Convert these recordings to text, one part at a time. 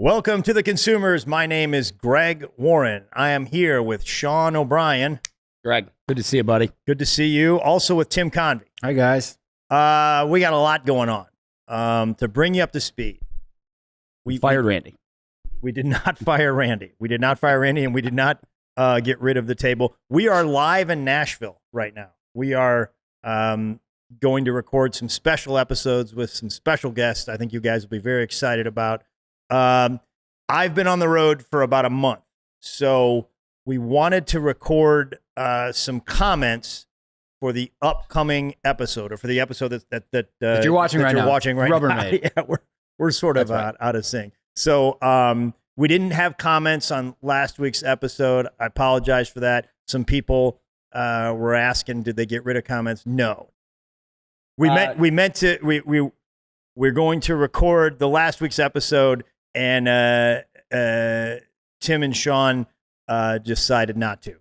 Welcome to the consumers. My name is Greg Warren. I am here with Sean O'Brien. Greg, good to see you, buddy. Good to see you. Also with Tim Convey. Hi, guys. We got a lot going on. To bring you up to speed, we fired Randy. We did not fire Randy. We did not fire Randy, and we did not get rid of the table. We are live in Nashville right now. We are going to record some special episodes with some special guests. I think you guys will be very excited about. I've been on the road for about a month, so we wanted to record some comments for the upcoming episode, or for the episode that you're watching right now. Rubbermaid. Yeah, we're sort of out of sync. So we didn't have comments on last week's episode. I apologize for that. Some people were asking, did they get rid of comments? No. We're going to record the last week's episode, and Tim and Sean decided not to.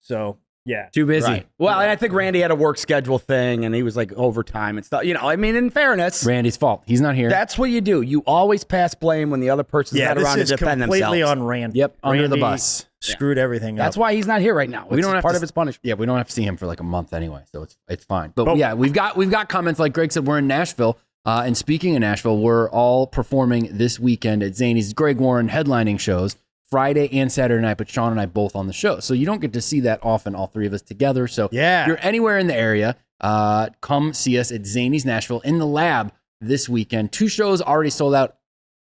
So yeah, too busy. Right. Well, and I think Randy had a work schedule thing, and he was like overtime and stuff. You know, I mean, in fairness, Randy's fault. He's not here. That's what you do. You always pass blame when the other person's not around to defend themselves. Completely on Randy. Yep, Randy under the bus. Screwed everything up. That's why he's not here right now. We don't have part of his punishment. Yeah, we don't have to see him for like a month anyway, so it's fine. But yeah, we've got comments like Greg said. We're in Nashville. And speaking of Nashville, we're all performing this weekend at Zany's. Greg Warren headlining shows Friday and Saturday night, but Sean and I both on the show. So you don't get to see that often, all three of us together. So yeah, if you're anywhere in the area, come see us at Zany's Nashville in the Lab this weekend. 2 shows already sold out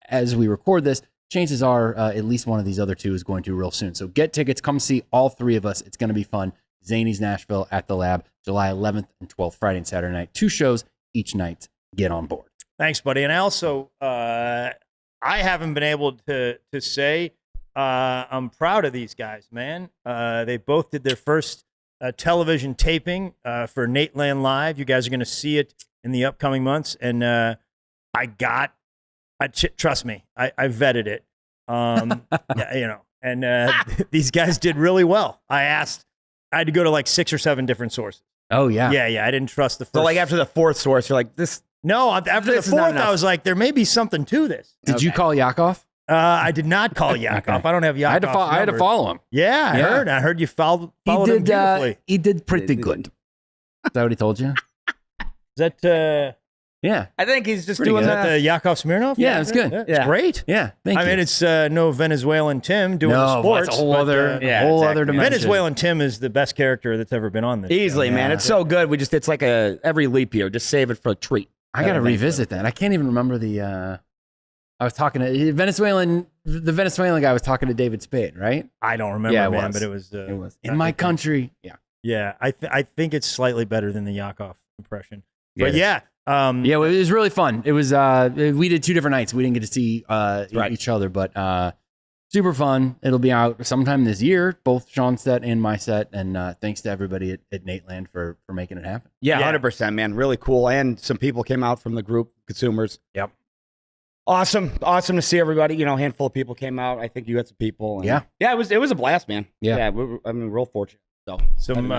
as we record this. Chances are at least one of these other 2 is going to real soon. So get tickets. Come see all 3 of us. It's going to be fun. Zany's Nashville at the Lab, July 11th and 12th, Friday and Saturday night. 2 shows each night. Get on board. Thanks, buddy. And I also, I haven't been able to say I'm proud of these guys, man. They both did their first television taping for Nateland Live. You guys are going to see it in the upcoming months. And trust me, I vetted it. And these guys did really well. I had to go to like 6 or 7 different sources. Oh, yeah. Yeah. I didn't trust the first. So like after the 4th source, you're like, this. No, after the 4th, I was like, there may be something to this. Did you call Yakov? I did not call Yakov. Okay. I don't have Yakov's number. I had to follow him. Yeah, I heard you followed him beautifully. He did pretty good. Is that what he told you? Is that... yeah. I think he's just pretty doing that. The Yakov Smirnoff? Yeah, it's good. It's great. Yeah, thank you. I mean, it's no Venezuelan Tim doing the sports. It's a whole other dimension. Venezuelan Tim is the best character that's ever been on this Easily, show. man. It's so good. It's like every leap year. Just save it for a treat. I got to revisit that. I can't even remember I was talking to the Venezuelan guy was talking to David Spade, right? I don't remember, man, but it was in my country. Yeah. Yeah. I think it's slightly better than the Yakov impression. But yeah. It was really fun. It was, we did 2 different nights. We didn't get to see each other, but super fun. It'll be out sometime this year, both Sean's set and my set. And thanks to everybody at Nateland for making it happen. Yeah, 100%, man. Really cool. And some people came out from the group, consumers. Yep. Awesome to see everybody. You know, a handful of people came out. I think you had some people. And it was a blast, man. Yeah. Real fortunate. So some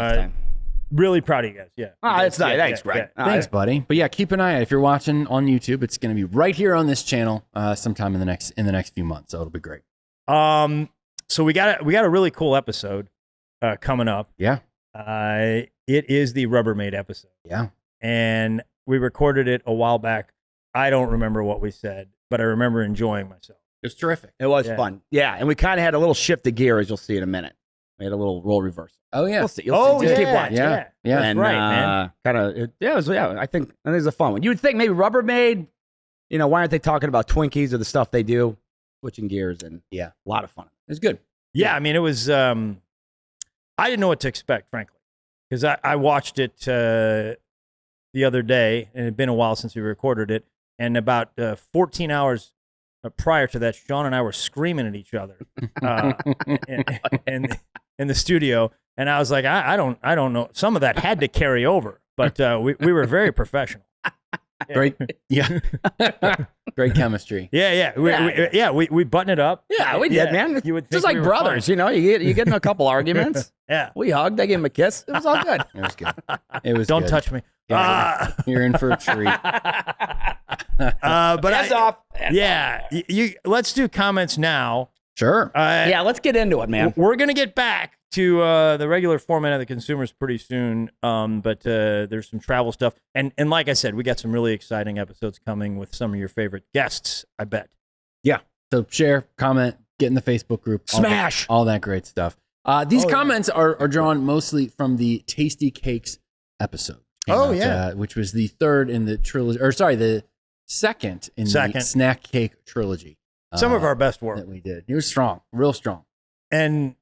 really proud of you guys. Yeah. It's nice. Thanks, Greg. Thanks, buddy. But yeah, keep an eye out. If you're watching on YouTube, it's going to be right here on this channel sometime in the next few months. So it'll be great. So we got a really cool episode coming up. Yeah. It is the Rubbermaid episode. Yeah. And we recorded it a while back. I don't remember what we said, but I remember enjoying myself. It was terrific. It was fun. Yeah, and we kind of had a little shift of gear, as you'll see in a minute. We had a little role reversal. Oh yeah. You'll see. Just keep watching. Yeah. That's right, man. I think it was a fun one. You would think maybe Rubbermaid. You know, why aren't they talking about Twinkies or the stuff they do? Switching gears and a lot of fun. It was good. Yeah, I mean, it was. I didn't know what to expect, frankly, because I watched it the other day, and it had been a while since we recorded it. And about 14 hours prior to that, Sean and I were screaming at each other in the studio, and I was like, I don't know. Some of that had to carry over, but we were very professional. Great, great chemistry. We button it up. Yeah, we did, man. You would think just like brothers, you know. You get in a couple arguments. Yeah. We hugged. I gave him a kiss. It was all good. It was good. It was Don't good. touch me. Yeah, you're in for a treat. But Hands off. yeah, let's do comments now. Sure. Yeah, let's get into it, man. We're going to get back to the regular format of the consumers pretty soon, but there's some travel stuff. And like I said, we got some really exciting episodes coming with some of your favorite guests, I bet. Yeah. So share, comment, get in the Facebook group. Smash. All that great stuff. These comments are drawn mostly from the Tasty Cakes episode. Which was the third in the trilogy, or sorry, the second in the Snack Cake trilogy. Some of our best work that we did. It was strong, real strong. And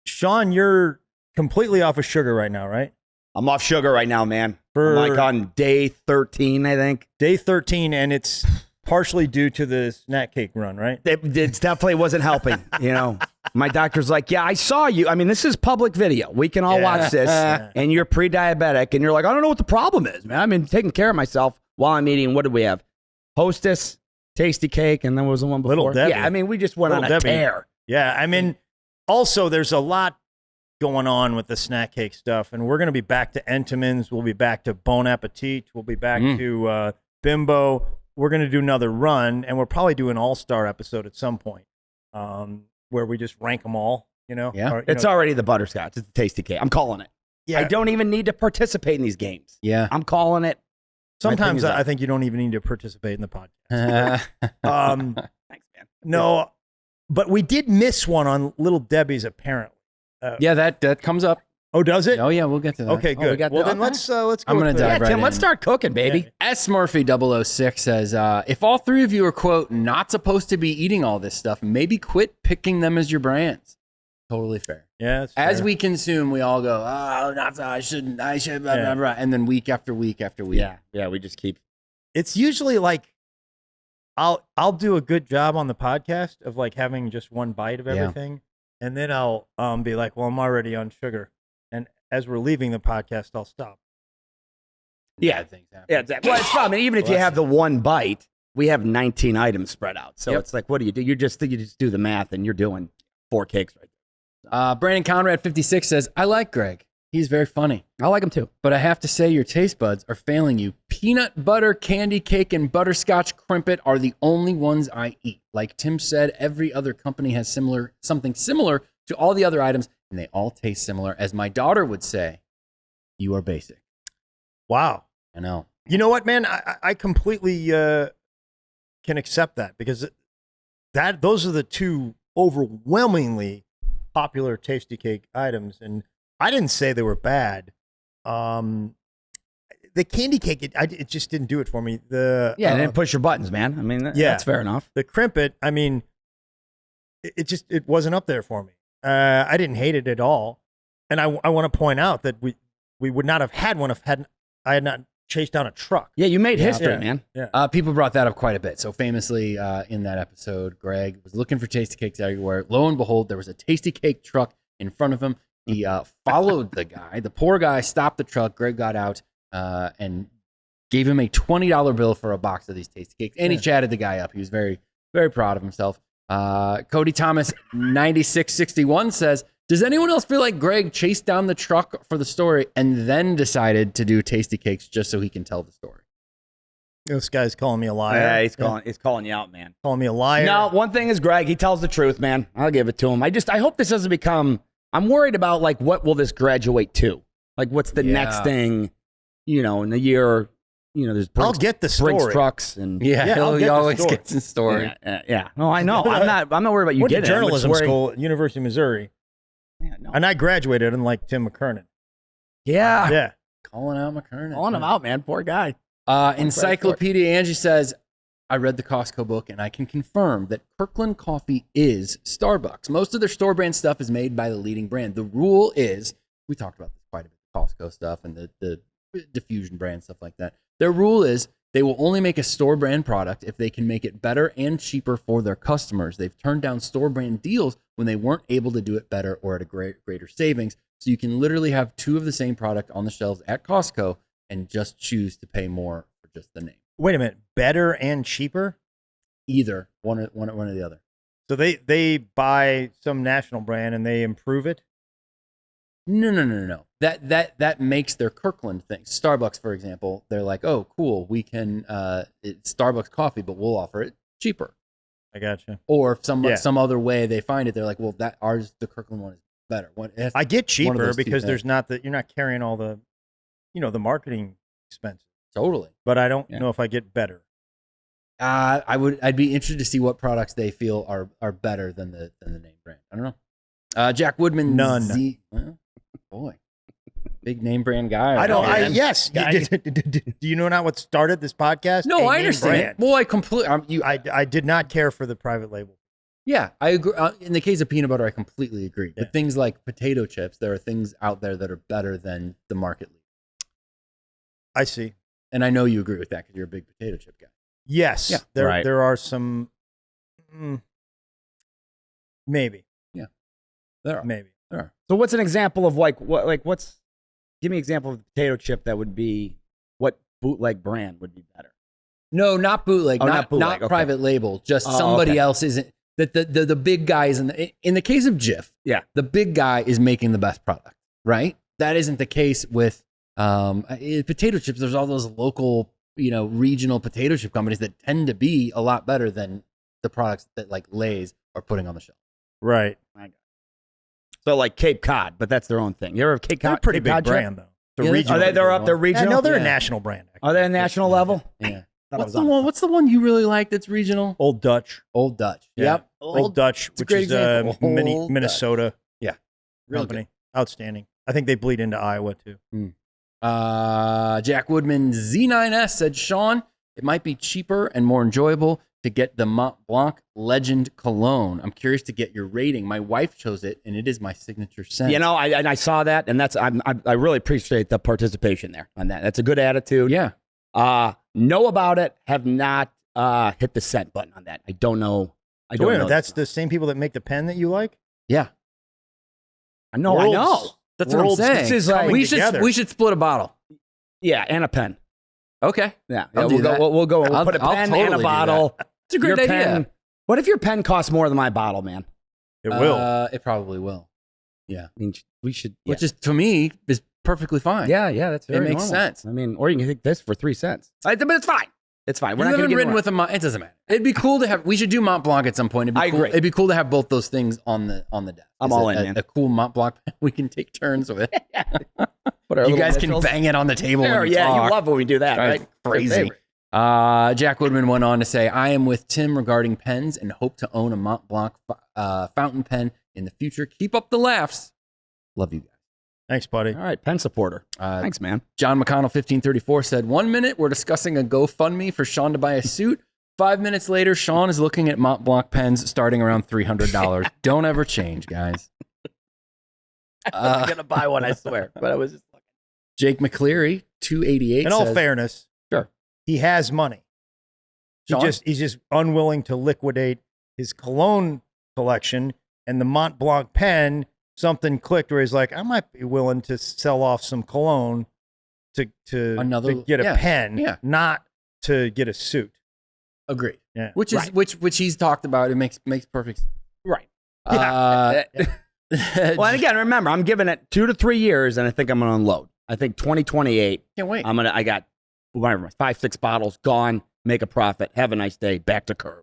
Sean, you're completely off of sugar right now, right? I'm off sugar right now, man. I'm like on day 13, I think. Day 13, and it's partially due to the snack cake run, right? It definitely wasn't helping, you know. My doctor's like, yeah, I saw you. I mean, this is public video. We can all watch this, and you're pre-diabetic, and you're like, I don't know what the problem is, man. I've been taking care of myself while I'm eating. What did we have? Hostess, Tasty Cake, and then what was the one before? Little Debbie. Yeah, I mean, we just went on a tear. Yeah, I mean, also, there's a lot going on with the snack cake stuff, and we're going to be back to Entenmann's. We'll be back to Bon Appetit. We'll be back to Bimbo. We're going to do another run, and we'll probably do an all-star episode at some point where we just rank them all, you know? Yeah, or, it's already the butterscotch. It's the Tasty Cake. I'm calling it. Yeah. I don't even need to participate in these games. Yeah. I'm calling it. Sometimes I think you don't even need to participate in the podcast. Thanks, man. No, but we did miss one on Little Debbie's, apparently. Yeah, that comes up. Oh, does it? Oh, yeah, we'll get to that. Okay, good. we got well, that. then let's go. I'm going to dive right Tim, in. let's start cooking, baby. Yeah. S. Murphy 006 says, if all three of you are, quote, not supposed to be eating all this stuff, maybe quit picking them as your brands. Totally fair. Yeah, that's As fair. we consume, we all go, oh, not I shouldn't, blah, blah, blah. And then week after week after week. Yeah, we just keep. It's usually like I'll do a good job on the podcast of like having just one bite of everything, and then I'll be like, well, I'm already on sugar, and as we're leaving the podcast, I'll stop. Yeah, things happen. Yeah, exactly. Well, it's fun. I mean, even if you have the one bite, we have 19 items spread out. So it's like, what do? You just do the math, and you're doing 4 cakes right there. Brandon Conrad 56 says, I like Greg. He's very funny. I like him too. But I have to say your taste buds are failing you. Peanut butter, candy cake, and butterscotch crimpet are the only ones I eat. Like Tim said, every other company has something similar to all the other items, and they all taste similar. As my daughter would say, you are basic. Wow. I know. You know what, man? I completely can accept that because those are the two overwhelmingly popular tasty cake items, and I didn't say they were bad. The candy cake, it just didn't do it for me. It didn't push your buttons, man. I mean, that's fair enough. The crimpet, I mean, it wasn't up there for me. I didn't hate it at all, and I want to point out that we would not have had one if I had not chased down a truck. Yeah, you made history, man. Yeah. People brought that up quite a bit. So famously in that episode, Greg was looking for tasty cakes everywhere. Lo and behold, there was a tasty cake truck in front of him. He followed the guy. The poor guy stopped the truck. Greg got out and gave him a $20 bill for a box of these tasty cakes. And he chatted the guy up. He was very, very proud of himself. Cody Thomas 9661 says, does anyone else feel like Greg chased down the truck for the story and then decided to do tasty cakes just so he can tell the story? This guy's calling me a liar. Yeah, he's calling you out, man. Calling me a liar. No, one thing is Greg, he tells the truth, man. I'll give it to him. I hope this doesn't become, I'm worried about like what will this graduate to? Like what's the next thing, in a year, there's I'll get the story. Brinks trucks and he always gets the story. Yeah. No, I know. I'm not worried about you Went to getting it. journalism school at University of Missouri. Yeah, no. And I graduated unlike Tim McKernan. Yeah. Yeah. Calling out McKernan. Calling him out, man. Poor guy. Encyclopedia Angie says, I read the Costco book and I can confirm that Kirkland coffee is Starbucks. Most of their store brand stuff is made by the leading brand. The rule is, we talked about this quite a bit, Costco stuff and the diffusion brand, stuff like that. Their rule is they will only make a store brand product if they can make it better and cheaper for their customers. They've turned down store brand deals when they weren't able to do it better or at a greater savings. So you can literally have 2 of the same product on the shelves at Costco and just choose to pay more for just the name. Wait a minute. Better and cheaper? Either one or the other. So they buy some national brand and they improve it? No. That makes their Kirkland thing. Starbucks, for example, they're like, oh, cool, we can it's Starbucks coffee, but we'll offer it cheaper. I gotcha. Or if some other way they find it, they're like, well, the Kirkland one is better. I get cheaper because there's not you're not carrying all the, the marketing expenses. Totally. But I don't know if I get better. I'd be interested to see what products they feel are better than the name brand. I don't know. Jack Woodman. None. Well, boy, big name brand guy. I don't. Yes. Do you know not what started this podcast? No, I understand. Well, I completely. I did not care for the private label. Yeah, I agree. In the case of peanut butter, I completely agree. But things like potato chips, there are things out there that are better than the market leader. I see. And I know you agree with that because you're a big potato chip guy. Yes. Yeah. There are some. Maybe. Yeah. There are. Maybe. There are. So what's an example of what's? Give me an example of a potato chip that would be what bootleg brand would be better. No, not bootleg. Not bootleg. Not private label. Just somebody else isn't. The big guy is in the case of Jif. Yeah. The big guy is making the best product, right? That isn't the case with potato chips. There's all those local, regional potato chip companies that tend to be a lot better than the products that like Lay's are putting on the shelf. Right. So like Cape Cod, but that's their own thing. You ever have Cape Cod? They're a pretty Cape big Cod brand, chip? though. They're up there regional? No, they're a national brand. Actually. Are they a national level? Yeah. What's the one you really like that's regional? Old Dutch. Old Dutch. Yeah. Yep. Old Dutch, which great is example. Minnesota Yeah. Really company. good. Outstanding. I think they bleed into Iowa, too. Jack Woodman Z9S said, Sean, it might be cheaper and more enjoyable to get the Mont Blanc Legend Cologne. I'm curious to get your rating. My wife chose it, and it is my signature scent. I saw that, and I really appreciate the participation there on that. That's a good attitude. Yeah. Know about it, have not hit the scent button on that. I don't know. I don't know. That's the same people that make the pen that you like? Yeah. I know. That's what I'm saying. This is like, we should split a bottle. Yeah, and a pen. Okay. Yeah, I'll do that. We'll go. We'll put a I'll pen totally and a bottle. It's a great idea. What if your pen costs more than my bottle, man? It will. It probably will. Yeah. I mean, we should. Which is, to me, is perfectly fine. Yeah, that's very It makes normal. sense. I mean, or you can take this for 3 cents. But it's fine. It's fine. We're You not going haven't to ridden with a it doesn't matter. It'd be cool to have. We should do Mont Blanc at some point. I agree. It'd be cool to have both those things on the desk. I'm all in, man. A cool Mont Blanc we can take turns with. Put our You little guys can initials. bang it on the table. Sure, when you yeah, talk. you love when we do that, right? Crazy. Jack Woodman went on to say, I am with Tim regarding pens and hope to own a Mont Blanc fountain pen in the future. Keep up the laughs. Love you guys. Thanks, buddy. All right, pen supporter. Thanks, man. John McConnell 1534 said, 1 minute we're discussing a GoFundMe for Sean to buy a suit. 5 minutes later, Sean is looking at Mont Blanc pens starting around $300. Don't ever change, guys. I'm going to buy one, I swear. But I was just looking. Jake McCleary 288 In all fairness, sure, he has money. Sean? He's just unwilling to liquidate his cologne collection, and the Mont Blanc pen. Something clicked where he's like, I might be willing to sell off some cologne to get a pen, not to get a suit. Agreed. Yeah. Which is which he's talked about. It makes perfect sense. right. Yeah. Well, and again, remember, I'm giving it 2 to 3 years, and I think I'm going to unload. I think 2028. Can't wait. I got whatever, 5-6 bottles gone. Make a profit. Have a nice day. Back to curve.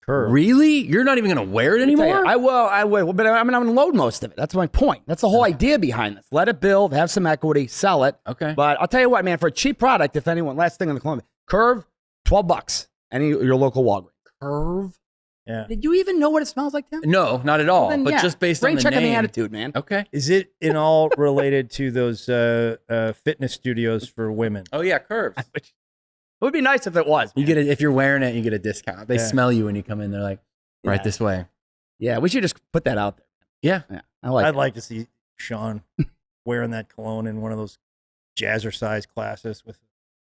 Really? You're not even going to wear it anymore? I will. But I'm going to load most of it. That's my point. That's the whole idea behind this. Let it build, have some equity, sell it. Okay. But I'll tell you what, man, for a cheap product, if anyone, last thing on the Columbia, Curve, $12. Any your local Walgreens. Curve? Yeah. Did you even know what it smells like, Tim? No, not at all. Then, but yeah. just based Brain on the check name. on the attitude, man. Okay. Is it in all related to those fitness studios for women? Oh yeah, Curves. It would be nice if it was. You get if you're wearing it, you get a discount. They smell you when you come in. They're like, right this way. Yeah, we should just put that out there. Yeah. I'd like to see Sean wearing that cologne in one of those jazzercise classes with.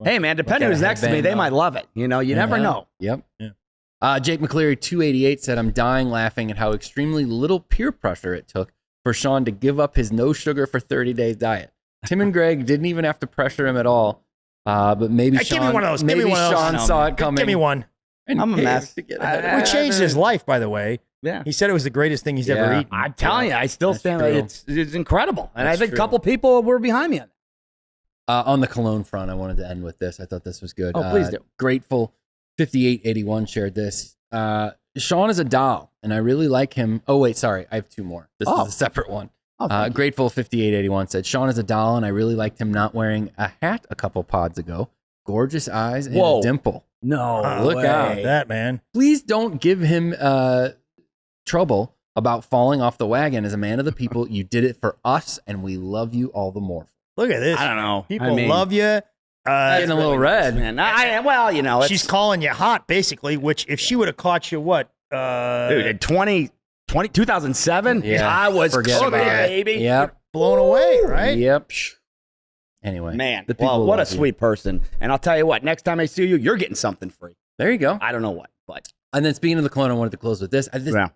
Hey man, depending who's next to me, they might love it. You know, you never know. Yep. Yeah. Jake McCleary 288 said, I'm dying laughing at how extremely little peer pressure it took for Sean to give up his no sugar for 30 days diet. Tim and Greg didn't even have to pressure him at all. But maybe Sean, give me one of those. Maybe Give me one of those. Sean saw it coming. Give me one. And I'm a mess. to get ahead of We it. changed his life, by the way. Yeah. He said it was the greatest thing he's ever eaten. I'm telling you, I still stand by it. It's incredible. And That's I think true. a couple people were behind me on that. On the cologne front, I wanted to end with this. I thought this was good. Oh, please do. Grateful 5881 shared this. Sean is a doll, and I really like him. Oh, wait, sorry. I have two more. This is a separate one. Oh, Grateful 5881 said, Sean is a doll, and I really liked him not wearing a hat a couple pods ago. Gorgeous eyes and a dimple. No, Look way. out. That, man. Please don't give him trouble about falling off the wagon. As a man of the people, you did it for us, and we love you all the more. Look at this. I don't know. People love you. Getting a little red. Man, well, you know, She's calling you hot, basically, which if she would have caught you, what? dude, in 2007, Yeah, I was forget cooking, about it. baby. Yep. blown away, right? Yep. Anyway, Man, the people well, what a love you. sweet person. And I'll tell you what, next time I see you, you're getting something free. There you go. I don't know what, but And then speaking of the clone, I wanted to close with this. Yeah.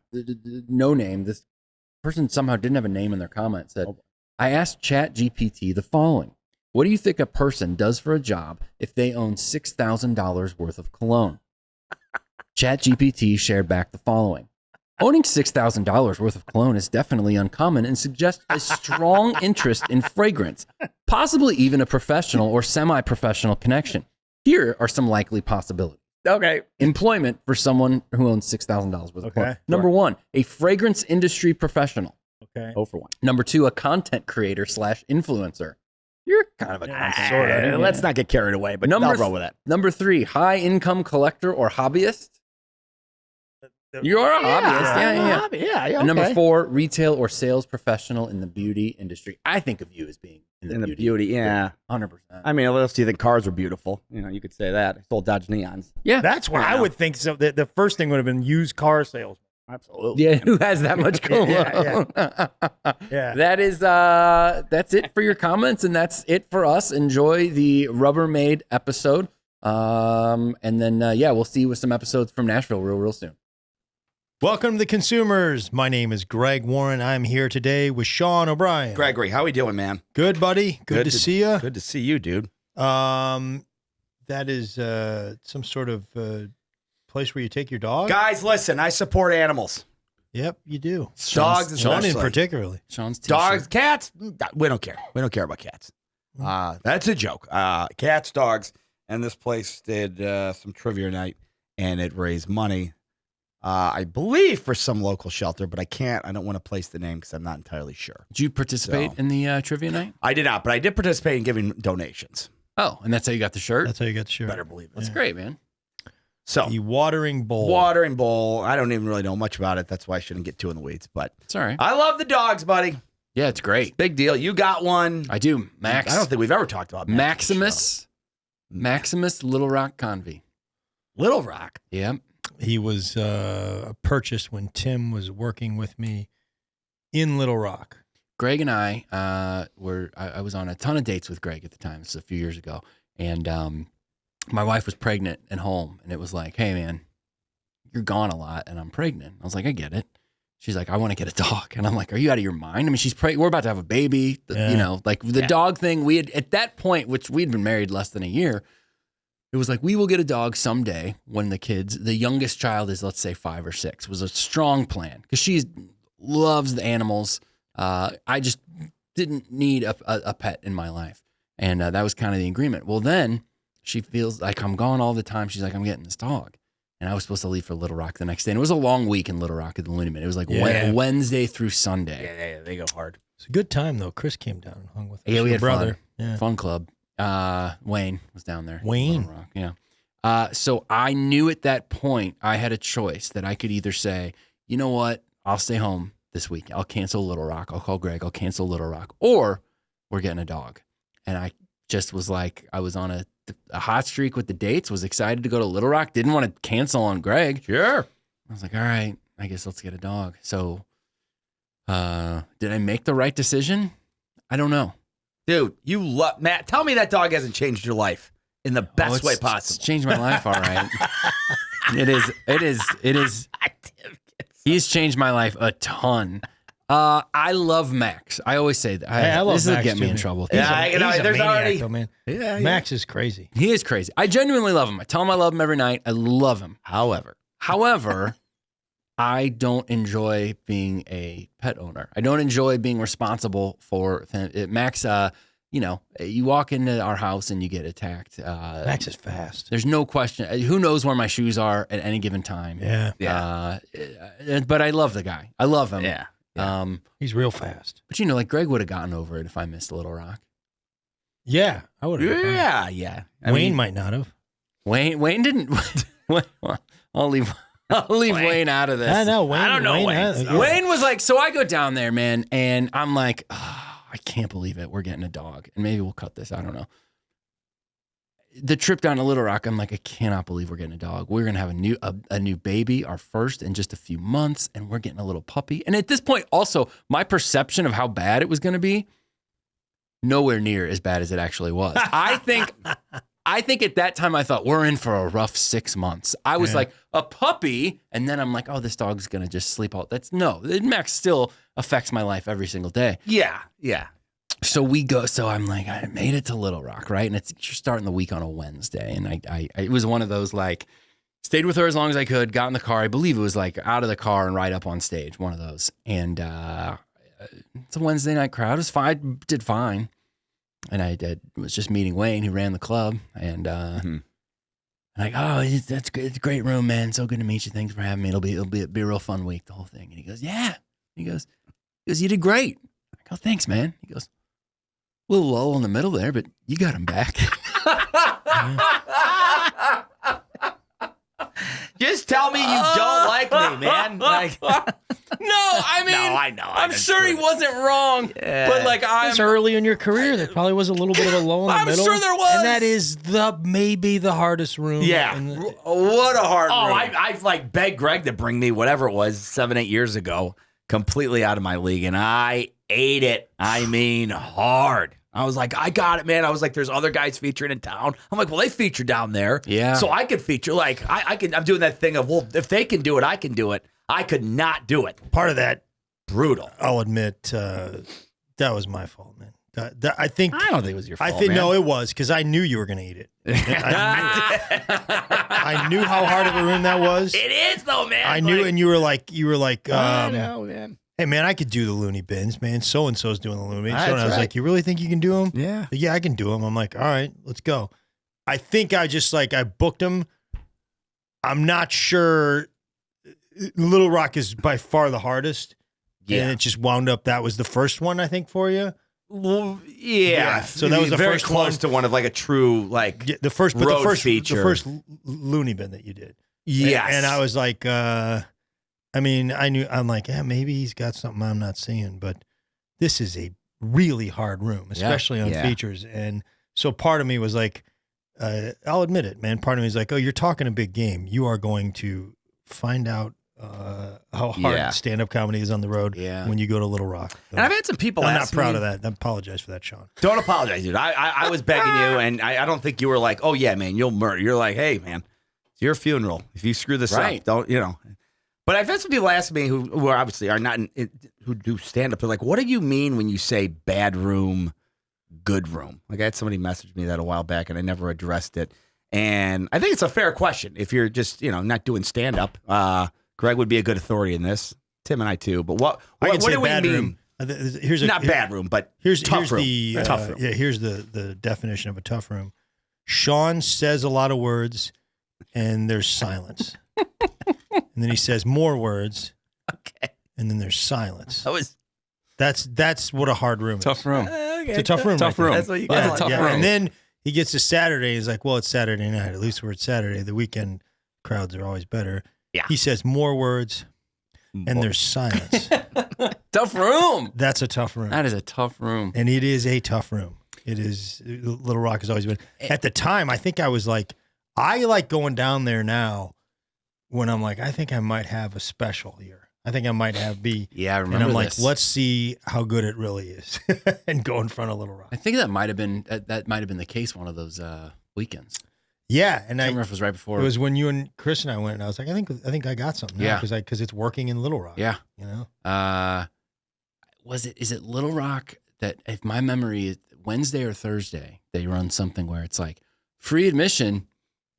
No name. This person somehow didn't have a name in their comment. Said, I asked ChatGPT the following. What do you think a person does for a job if they own $6,000 worth of cologne? ChatGPT shared back the following. Owning $6,000 worth of cologne is definitely uncommon and suggests a strong interest in fragrance, possibly even a professional or semi-professional connection. Here are some likely possibilities. okay. Employment for someone who owns $6,000 worth of cologne. Okay. Number one, a fragrance industry professional. Okay. Oh, for one. Number two, a content creator / influencer. You're kind of a content sort of. creator. Let's not get carried away, but Number I'll roll with that. Number three, high income collector or hobbyist. You're a hobbyist. Yeah. Yeah, And number four, retail or sales professional in the beauty industry. I think of you as being In the beauty, yeah. 100%. I mean, what else do you think cars are beautiful? You know, you could say that. I sold Dodge Neons. Yeah. That's why I would think so. The first thing would have been used car sales. Absolutely. Yeah, who has that much cologne? Yeah. That is that's it for your comments, and that's it for us. Enjoy the Rubbermaid episode. And then we'll see you with some episodes from Nashville real soon. Welcome to the consumers. My name is Greg Warren. I'm here today with Sean O'Brien. Gregory, how we doing, man? Good, buddy. Good to see you. Good to see you, dude. That is some sort of place where you take your dog. Guys, listen, I support animals. Yep, you do. Dogs, Sean in especially. particularly. Sean's t-shirt. Dogs, cats, we don't care. We don't care about cats. That's a joke. Cats, dogs, and this place did some trivia night, and it raised money, I believe, for some local shelter, but I don't want to place the name because I'm not entirely sure. Did you participate in the trivia night? I did not, but I did participate in giving donations. Oh, and that's how you got the shirt? That's how you got the shirt. Better believe it. That's great, man. So, The watering bowl. watering bowl. I don't even really know much about it. That's why I shouldn't get too in the weeds, but It's all right. I love the dogs, buddy. Yeah, it's great. Big deal. You got one. I do. Max. I don't think we've ever talked about Max on the show. Maximus Little Rock Convy. Little Rock. Yeah. He was purchased when Tim was working with me in Little Rock. Greg and I I was on a ton of dates with Greg at the time. This is a few years ago. And my wife was pregnant and home. And it was like, hey, man, you're gone a lot and I'm pregnant. I was like, I get it. She's like, I want to get a dog. And I'm like, are you out of your mind? I mean, she's pregnant. We're about to have a baby. Yeah. You know, like the dog thing, we had, at that point, which we'd been married less than a year, it was like, we will get a dog someday when the youngest child is, let's say, 5 or 6. It was a strong plan because she loves the animals. I just didn't need a pet in my life. And that was kind of the agreement. Well, then she feels like I'm gone all the time. She's like, I'm getting this dog. And I was supposed to leave for Little Rock the next day. And it was a long week in Little Rock at the Looney Bin. It was like Wednesday through Sunday. Yeah, they go hard. It's a good time, though. Chris came down and hung with us. Yeah, we Your had brother. fun. Yeah. Fun club. Wayne was down there. Wayne? Little Rock, yeah. So I knew at that point I had a choice that I could either say, you know what, I'll stay home this week. I'll cancel Little Rock. I'll call Greg. I'll cancel Little Rock. Or we're getting a dog. And I just was like, I was on a hot streak with the dates, was excited to go to Little Rock, didn't want to cancel on Greg. Sure. I was like, all right, I guess let's get a dog. So did I make the right decision? I don't know. Dude, you love Matt. Tell me that dog hasn't changed your life in the best way It's possible. changed my life, all right. It is. He's changed my life a ton. I love Max. I always say that. I love this will Max get me too, in man. trouble. Yeah, He's you know, a there's maniac, already- though, man. Yeah. Max is crazy. He is crazy. I genuinely love him. I tell him I love him every night. I love him. However, However, I don't enjoy being a pet owner. I don't enjoy being responsible for Max. You walk into our house and you get attacked. Max is fast. There's no question. Who knows where my shoes are at any given time? Yeah. But I love the guy. I love him. Yeah. He's real fast. But like Greg would have gotten over it if I missed Little Rock. Yeah, I would have. Yeah. Wayne might not have. Wayne didn't. I'll leave Wayne out of this. I know. Wayne, I don't know Wayne. Wayne was like, so I go down there, man, and I'm like, I can't believe it. We're getting a dog. And maybe we'll cut this. I don't know. The trip down to Little Rock, I'm like, I cannot believe we're getting a dog. We're going to have a new baby, our first in just a few months, and we're getting a little puppy. And at this point, also, my perception of how bad it was going to be, nowhere near as bad as it actually was. I think at that time I thought we're in for a rough 6 months. I was like a puppy, and then I'm like, oh, this dog's gonna just sleep all. Max still affects my life every single day. Yeah. So we go. So I'm like, I made it to Little Rock, right? And you're starting the week on a Wednesday, and I it was one of those like, stayed with her as long as I could. Got in the car. I believe it was like out of the car and right up on stage. One of those. And it's a Wednesday night crowd. It was fine. Did fine. And I was just meeting Wayne, who ran the club, and like, oh, that's good. It's a great room, man. So good to meet you. Thanks for having me. It'll be a real fun week, the whole thing. And he goes, yeah. He goes, you did great. I go, thanks, man. He goes, a little lull in the middle there, but you got him back. Just tell me you don't like me, man. Like, I mean, no, I know. I'm sure he wasn't wrong, but like it's early in your career. There probably was a little bit of a lull in the middle. I'm sure there was, and that is maybe the hardest room. Yeah, what a hard room. I've like begged Greg to bring me whatever it was 7-8 years ago, completely out of my league, and I ate it. I mean, hard. I was like, I got it, man. I was like, there's other guys featuring in town. I'm like, well, they feature down there. Yeah. So I could feature. Like, I'm doing that thing of, well, if they can do it, I can do it. I could not do it. Part of that, brutal. I'll admit, that was my fault, man. I don't think it was your fault. No, it was because I knew you were going to eat it. I knew how hard of a room that was. It is though, man. I knew, and you were like, I know, man. Hey, man, I could do the loony bins, man. So-and-so's doing the loony bins. And I was like, you really think you can do them? Yeah. Yeah, I can do them. I'm like, all right, let's go. I think I just I booked them. I'm not sure. Little Rock is by far the hardest. Yeah. And it just wound up, that was the first one, I think, for you. Well, yeah. So that was the very first close one. to one of like a true the first feature. The first loony bin that you did. Yes. And I was like, I'm like, yeah, maybe he's got something I'm not seeing, but this is a really hard room, especially on features. And so part of me was like, I'll admit it, man. Part of me is like, oh, you're talking a big game. You are going to find out how hard stand-up comedy is on the road when you go to Little Rock. So, and I've had some people I'm ask not proud me, of that. I apologize for that, Sean. Don't apologize, dude. I was begging you, and I don't think you were like, oh, yeah, man, you'll murder. You're like, hey, man, it's your funeral. If you screw this up, don't, But I've had some people ask me who are obviously are not who do stand up. They're like, "What do you mean when you say bad room, good room?" Like I had somebody message me that a while back, and I never addressed it. And I think it's a fair question. If you're just not doing stand up, Greg would be a good authority in this. Tim and I too. But what do we mean? Here's bad room, but tough room. Tough room. Yeah, here's the definition of a tough room. Sean says a lot of words, and there's silence. And then he says more words. Okay. And then there's silence. That's what a hard room is. Tough room. Okay. It's a tough room. Tough room. That's what you got. Tough room. And then he gets to Saturday. He's like, well, it's Saturday night. At least we're at Saturday. The weekend crowds are always better. Yeah. He says more words, and there's silence. Tough room. That's a tough room. That is a tough room. And it is a tough room. It is. Little Rock has always been. At the time, I think I was like, I like going down there now when I'm like, I think I might have a special here. I think I might Yeah, I remember and I'm this. like, let's see how good it really is, and go in front of Little Rock. I think that might have been the case one of those weekends. Yeah, and I can't remember if it was right before. It was when you and Chris and I went, and I was like, I think I got something. Yeah, because it's working in Little Rock. Yeah, Is it Little Rock that, if my memory is Wednesday or Thursday, they run something where it's like free admission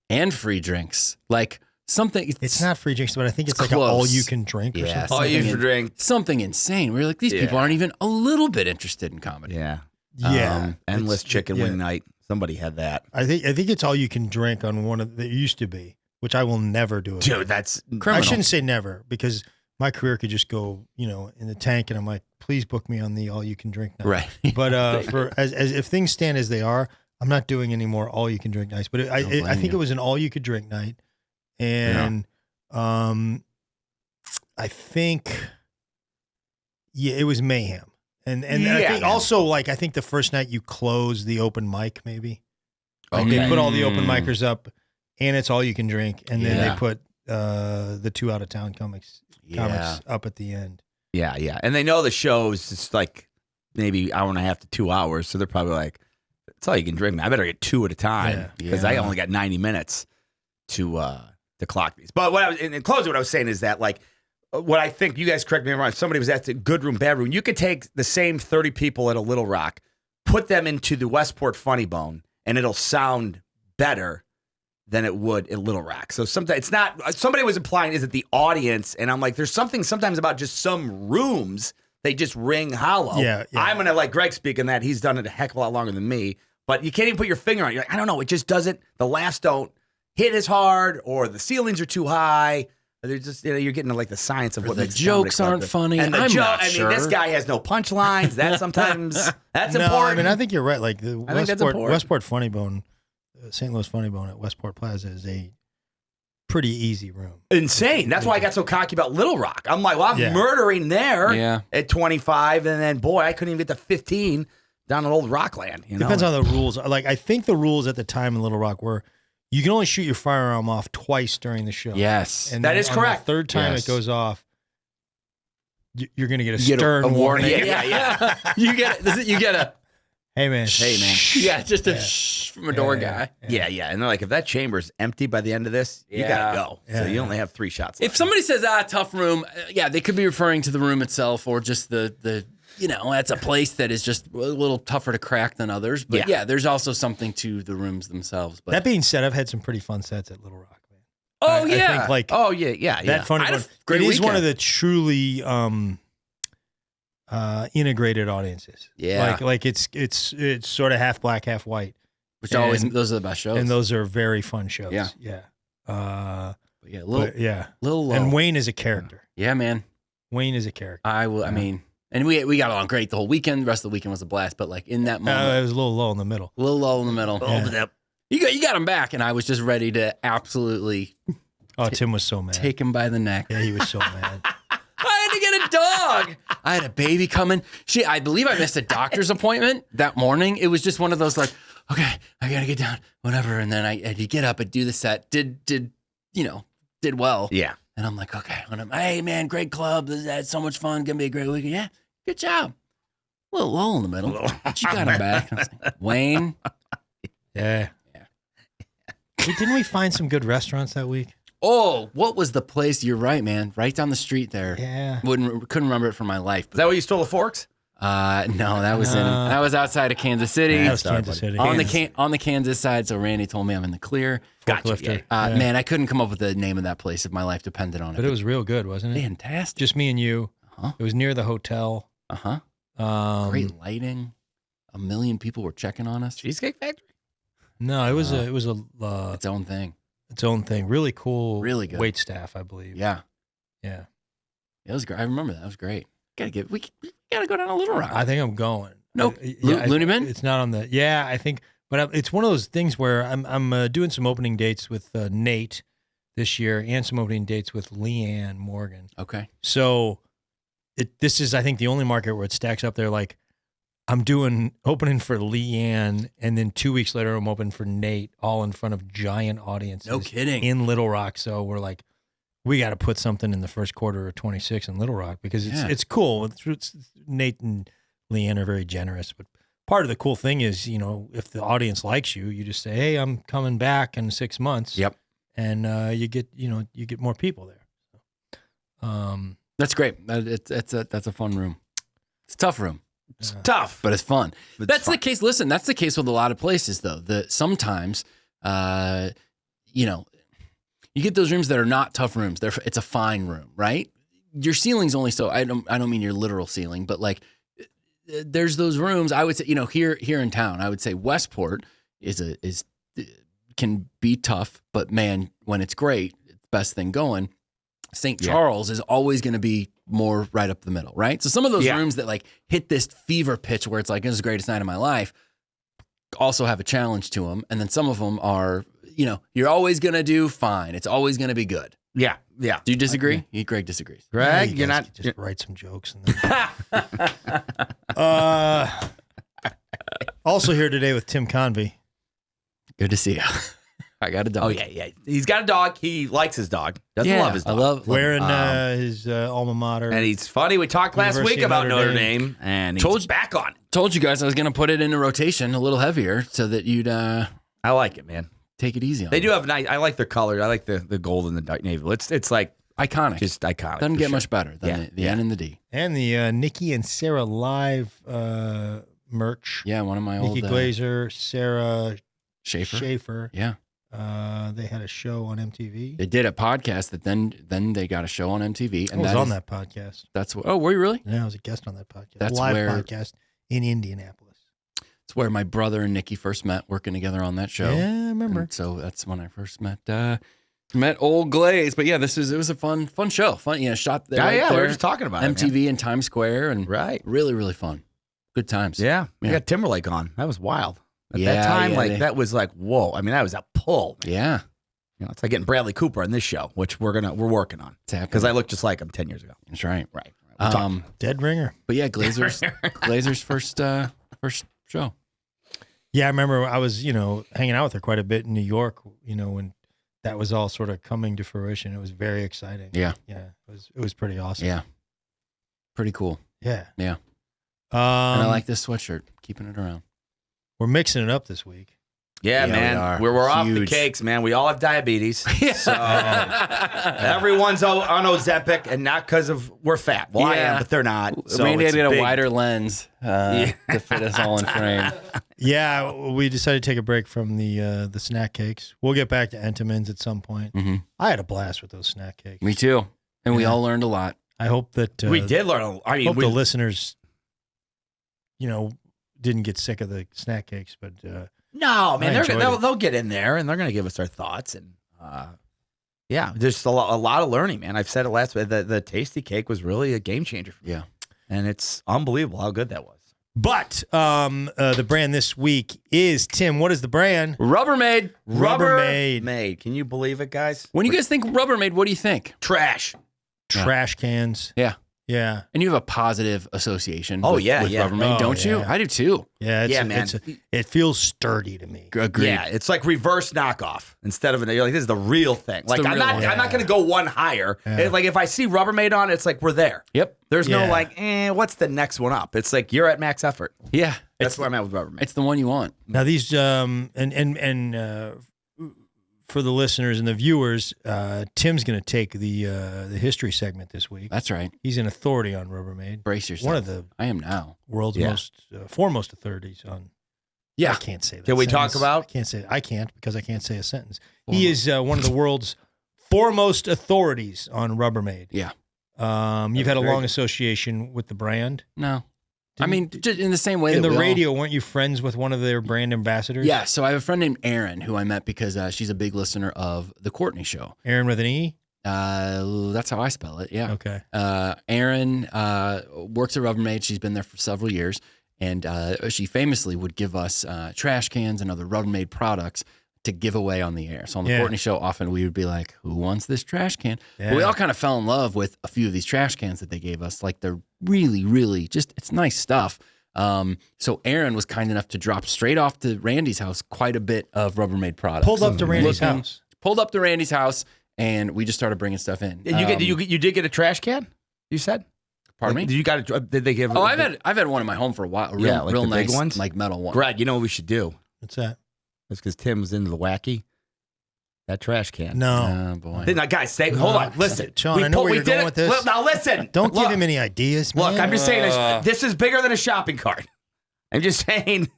and free drinks, like. something. It's not free drinks, but I think it's like close. all you can drink. Or Yeah, something. All you can drink. Something insane. We're like, these people aren't even a little bit interested in comedy. Yeah. Yeah. Endless It's- chicken yeah. wing night. Somebody had that. I think it's all you can drink on one of. It used to be, which I will never do. Again. Dude, that's Criminal. I shouldn't say never because my career could just go, in the tank, and I'm like, please book me on the all you can drink night. Right. But for as if things stand as they are, I'm not doing any more all you can drink nights. But I think it was an all you could drink night, and I think it was mayhem, and I think also like I think the first night you close the open mic maybe. Like they put all the open micers up, and it's all you can drink, and then they put the 2 out of town comics up at the end. Yeah. And they know the show is just like maybe hour and a half to 2 hours. So they're probably like, that's all you can drink. Man. I better get 2 at a time because I only got 90 minutes to clock these. But in closing, what I was saying is that like, what I think, you guys correct me if I'm wrong, somebody was at the good room, bad room. You could take the same 30 people at a Little Rock, put them into the Westport Funny Bone, and it'll sound better than it would at Little Rock. So sometimes it's not, somebody was implying, is it the audience? And I'm like, there's something sometimes about just some rooms, they just ring hollow. Yeah. I'm going to let Greg speak on that. He's done it a heck of a lot longer than me, but you can't even put your finger on it. You're like, I don't know. It just doesn't, the laughs don't hit as hard or the ceilings are too high. They're just, you're getting to like the science of what the makes jokes comedy aren't club. funny. And I'm not I sure. mean, this guy has no punchlines. That sometimes, that's No, important. I mean, I think you're right. Like the I think that's important. Westport Funny Bone, St. Louis Funny Bone at Westport Plaza is a pretty easy room. Insane. That's why I got so cocky about Little Rock. I'm like, well, I'm murdering there at 25, and then boy, I couldn't even get to 15 down in old Rockland. Depends on the rules. Like I think the rules at the time in Little Rock were you can only shoot your firearm off twice during the show. Yes. And that then is on correct. The third time it goes off, you're going to get a You get stern warning. Yeah. you get a Hey man. yeah, just a shh from a door guy. Yeah. And they're like, if that chamber's empty by the end of this, you gotta go. So you only have 3 shots left. If somebody says tough room, they could be referring to the room itself or just the that's a place that is just a little tougher to crack than others. But there's also something to the rooms themselves. But That being said, I've had some pretty fun sets at Little Rock, man. Oh, I yeah. think like that funny I had a one. great It is one weekend. of the truly integrated audiences. Yeah. Like it's sort of half black, half white. which always those are the best shows. And those are very fun shows. Yeah. Yeah. But yeah, little low. And Wayne is a character. Yeah, man. Wayne is a character. I mean, and we got along great the whole weekend. The rest of the weekend was a blast. But like in that moment, It was a little low in the middle. a little low in the middle. Yeah. You got him back, and I was just ready to absolutely Oh, Tim was so mad. take him by the neck. Yeah, he was so mad. I had to get a dog. I had a baby coming. I believe I missed a doctor's appointment that morning. It was just one of those like, okay, I gotta get down, whatever. And then I had to get up and do the set. Did well. Yeah. And I'm like, okay. And I'm, hey man, great club. This is so much fun. Gonna be a great weekend. Yeah, good job. A little low in the middle. But you got him back. I was like, Wayne. Yeah. Hey, didn't we find some good restaurants that week? Oh, what was the place? You're right, man. Right down the street there. Yeah. Couldn't remember it for my life. Is that where you stole the forks? No, that was outside of Kansas City. That was Kansas City. On the Kansas side, so Randy told me I'm in the clear. Forklifter. Yeah. Man, I couldn't come up with the name of that place if my life depended on it. But it was real good, wasn't it? fantastic. Just me and you. Uh-huh. It was near the hotel. Great lighting. A million people were checking on us. Cheesecake Factory? No, it was Its own thing. its own thing. Really cool. Really good. Wait staff, I believe. Yeah, Yeah. it was great. I remember that. It was great. We gotta go down a Little Rock. I think I'm going. Nope. Yeah, Looney Bin? It's not on the. Yeah, I think, but it's one of those things where I'm doing some opening dates with Nate this year and some opening dates with Leanne Morgan. Okay. So this is, I think, the only market where it stacks up there. Like I'm doing opening for Leanne, and then 2 weeks later I'm opening for Nate, all in front of giant audiences. No kidding. In Little Rock. So we're like, we got to put something in the first quarter of 26 in Little Rock because it's cool. It's Nate and Leanne are very generous, but part of the cool thing is, if the audience likes you, you just say, hey, I'm coming back in 6 months. Yep. And you get more people there. That's great. That's a fun room. It's a tough room. It's tough. But it's fun. It's That's fun. the case. Listen, that's the case with a lot of places, though. That sometimes, you get those rooms that are not tough rooms. It's a fine room, right? Your ceiling's only so, I don't mean your literal ceiling, but like there's those rooms, I would say, here in town, I would say Westport can be tough, but man, when it's great, it's the best thing going. St. Charles is always going to be more right up the middle, right? So some of those rooms that like hit this fever pitch where it's like, this is the greatest night of my life, also have a challenge to them. And then some of them are, you're always going to do fine. It's always going to be good. Yeah. Yeah. Do you disagree? Greg disagrees. Greg, you're not. Just write some jokes. And then... also here today with Tim Convey. Good to see you. I got a dog. Oh, yeah. He's got a dog. He likes his dog. Doesn't love his dog. I love wearing his alma mater. And he's funny. We talked last week about Notre Dame, and he's back on it. Told you guys I was going to put it in a rotation a little heavier so that you'd I like it, man. Take it easy on They do have nice. I like their color. I like the gold and the dark navy. It's like iconic. Just iconic. Doesn't get much better than the N and the D. And the Nikki and Sarah live merch. Yeah, one of my old Nikki Glazer, Sarah Schaefer. Yeah. They had a show on MTV. They did a podcast that then they got a show on MTV. And I was on that podcast. That's what. Oh, were you really? Yeah, I was a guest on that podcast. That's live where, podcast in Indianapolis. It's where my brother and Nikki first met, working together on that show. Yeah, I remember. And so that's when I first met old Glaze. But yeah, it was a fun show. Fun, shot there. Yeah, there, we were just talking about MTV in Times Square, and right, really, really fun. Good times. Yeah, we got Timberlake on. That was wild. At that time, that was like, whoa. I mean, that was a pull. Man. Yeah. It's like getting Bradley Cooper on this show, which we're working on. Because I looked just like him 10 years ago. That's right. Right. Dead ringer. But yeah, Glazer's first show. Yeah, I remember I was, hanging out with her quite a bit in New York, when that was all sort of coming to fruition. It was very exciting. Yeah. Yeah. It was pretty awesome. Yeah. Pretty cool. Yeah. Yeah. And I like this sweatshirt, keeping it around. We're mixing it up this week. Yeah, man. We're off the cakes, man. We all have diabetes. So everyone's on Ozempic, and not because of we're fat. Well, I am, but they're not. So Randy had to get a wider lens to fit us all in frame. Yeah, we decided to take a break from the snack cakes. We'll get back to Entenmann's at some point. Mm-hmm. I had a blast with those snack cakes. Me too. And we all learned a lot. I hope that we did learn. I mean, the listeners, didn't get sick of the snack cakes, but no, man, they'll get in there and they're going to give us their thoughts, and there's a lot of learning, man. I've said it last week. The tasty cake was really a game changer for me. Yeah, and it's unbelievable how good that was. But the brand this week is, Tim, what is the brand? Rubbermaid. Rubbermaid. Can you believe it, guys? When you guys think Rubbermaid, what do you think? Trash cans. Yeah. Yeah. And you have a positive association with Rubbermaid, don't you? I do too. Yeah, man. It feels sturdy to me. Agreed. Yeah, it's like reverse knockoff instead of you're like, this is the real thing. Like I'm not going to go one higher. Yeah. Like if I see Rubbermaid on, it's like we're there. Yep. There's no like, what's the next one up? It's like you're at max effort. Yeah. That's where I'm at with Rubbermaid. It's the one you want. Now these for the listeners and the viewers, Tim's going to take the history segment this week. That's right. He's an authority on Rubbermaid. Brace yourself. One of the I am now world's most foremost authorities on. Yeah, I can't say that. Can we talk about? I can't because I can't say a sentence. He is one of the world's foremost authorities on Rubbermaid. Yeah. You've had a long association with the brand. No. I mean, just in the same way in the radio, weren't you friends with one of their brand ambassadors? Yeah, so I have a friend named Erin who I met because she's a big listener of The Courtney Show. Erin with an E? That's how I spell it, yeah. Okay. Erin works at Rubbermaid. She's been there for several years, and she famously would give us trash cans and other Rubbermaid products to give away on the air. So on the Courtney Show, often we would be like, who wants this trash can? Yeah. But we all kind of fell in love with a few of these trash cans that they gave us. Like they're really, really just, it's nice stuff. So Aaron was kind enough to drop straight off to Randy's house quite a bit of Rubbermaid products. Pulled up to Randy's house, and we just started bringing stuff in. And you did get a trash can? You said? Pardon me? Did they give? Oh, I've had one in my home for a while. Real nice, big ones, like metal one. Greg, you know what we should do? What's that? That's because Tim was into the wacky. That trash can. No. Oh, boy. Now, guys, hold on. Listen. Sean, I know where you're going with this. Well, now, listen. Don't give him any ideas, man. Look, I'm just saying this is bigger than a shopping cart. I'm just saying,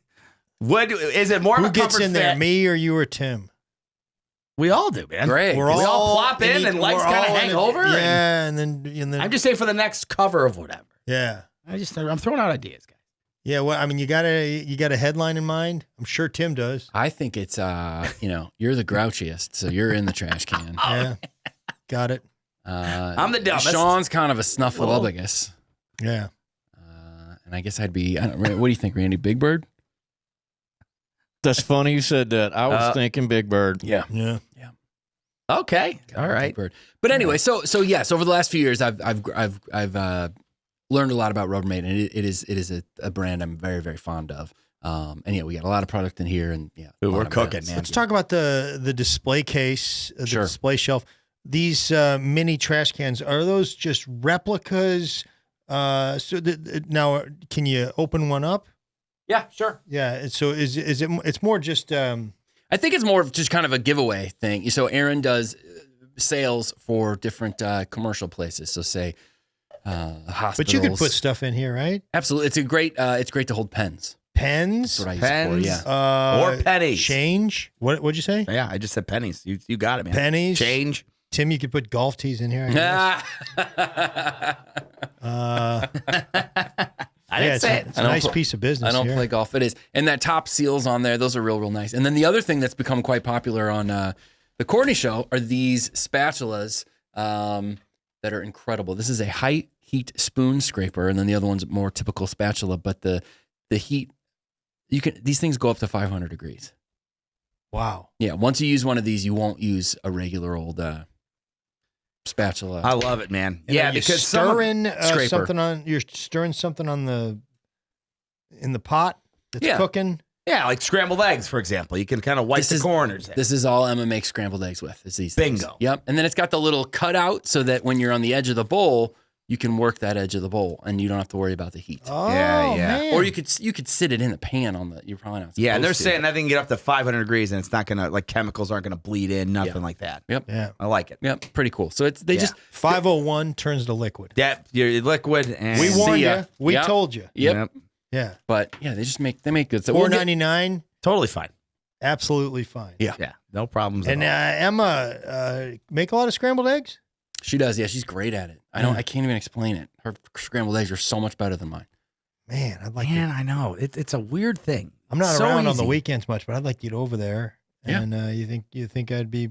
is it more of a comfort Who gets in there, me or you or Tim? We all do, man. Great. We all plop in and legs kind of hang over. Yeah, and then I'm just saying for the next cover of whatever. yeah. I'm throwing out ideas, guys. Yeah, well, I mean, you got a headline in mind? I'm sure Tim does. I think it's you're the grouchiest, so you're in the trash can. Yeah, got it. I'm the dumbest. Sean's kind of a snuffleupagus. Yeah. And I guess I'd be. What do you think, Randy? Big Bird? That's funny you said that. I was thinking Big Bird. Yeah. Yeah. Okay. All right. Big Bird. But anyway, so yes, over the last few years, I've learned a lot about Rubbermaid, and it is a brand I'm very, very fond of. And yeah, we got a lot of product in here, and yeah, Ooh, we're cooking, man. Let's talk about the display case, the Sure. display shelf. These mini trash cans, are those just replicas? Now, can you open one up? Yeah, sure. Yeah. So is it? It's more just. I think it's more of just kind of a giveaway thing. So Aaron does sales for different commercial places. So say hospitals. But you could put stuff in here, right? Absolutely. It's great to hold pens. Pens. That's what I use it for, yeah. Or pennies. Change. What'd you say? Yeah, I just said pennies. You got it, man. Pennies. Change. Tim, you could put golf tees in here. I guess. I didn't say It's a nice piece of business. I don't here. play golf. It is. And that top seals on there, those are real, real nice. And then the other thing that's become quite popular on the Courtney Show are these spatulas that are incredible. This is a high heat spoon scraper, and then the other one's a more typical spatula. But the heat, these things go up to 500 degrees. Wow. Yeah, once you use one of these, you won't use a regular old spatula. I love it, man. And Yeah, are you because stirring Scraper. you're stirring something in the pot that's Yeah. cooking. yeah, like scrambled eggs, for example. You can kind of wipe the corners. This is all Emma makes scrambled eggs with. It's these things. Bingo. Yep. And then it's got the little cutout so that when you're on the edge of the bowl, you can work that edge of the bowl and you don't have to worry about the heat. Oh, Yeah. man. Or you could sit it in the pan on the. You're probably not. Yeah, and they're supposed to. saying that they can get up to 500 degrees, and it's not gonna chemicals aren't gonna bleed in, nothing like that. Yep. Yeah. I like it. Yep. Pretty cool. So they just. 501 turns to liquid. That your liquid and We warned ya. you. We Yep. told you. Yep. Yeah. But yeah, they make good. So we'll get- $4.99. totally fine. Absolutely fine. Yeah. Yeah, no problems. And at all. Emma, make a lot of scrambled eggs. She does. Yeah, she's great at it. I can't even explain it. Her scrambled eggs are so much better than mine. Man, I'd like. Man, I know it's a weird thing. I'm not So around on the easy. weekends much, but I'd like to get over there. Yeah. And you think I'd be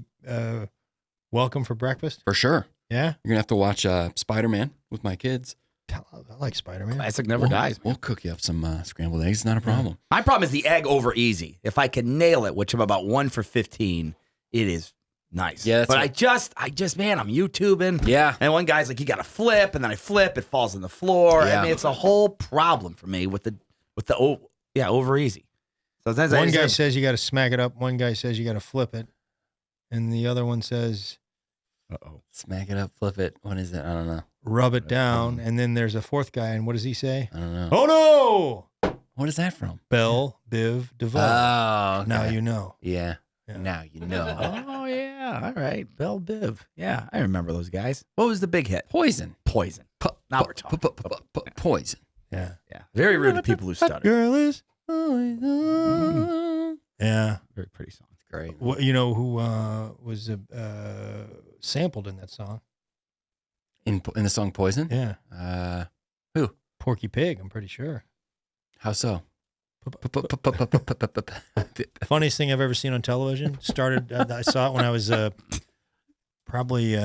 welcome for breakfast? For sure. Yeah. You're gonna have to watch Spider-Man with my kids. I like Spider-Man. Classic never dies. We'll cook you up some scrambled eggs. It's not a problem. My problem is the egg over easy. If I can nail it, which I'm about 1 for 15, it is nice. Yeah, that's but what- I just, man, I'm YouTubing. Yeah. And one guy's like, you got to flip, and then I flip, it falls on the floor. Yeah. I mean, it's a whole problem for me with the over easy. So sometimes One guy says you got to smack it up. One guy says you got to flip it, and the other one says Smack it up, flip it. What is it? I don't know. rub it down. And then there's a fourth guy, and what does he say? I don't know. Oh no! What is that from? Bell, Biv, DeVoe. Oh, okay. Now you know. Yeah. Yeah. Now you know. oh, yeah. All right. Bell Biv. Yeah, I remember those guys. What was the big hit? Poison. Poison. Now we're talking. Poison. Yeah. Yeah. Very rude to people who stutter. Girl is poison. Yeah. Very pretty song. Great. Well, you know who was sampled in that song? In the song Poison? Yeah. Who? Porky Pig, I'm pretty sure. How so? Funniest thing I've ever seen on television. Started, I saw it when I was probably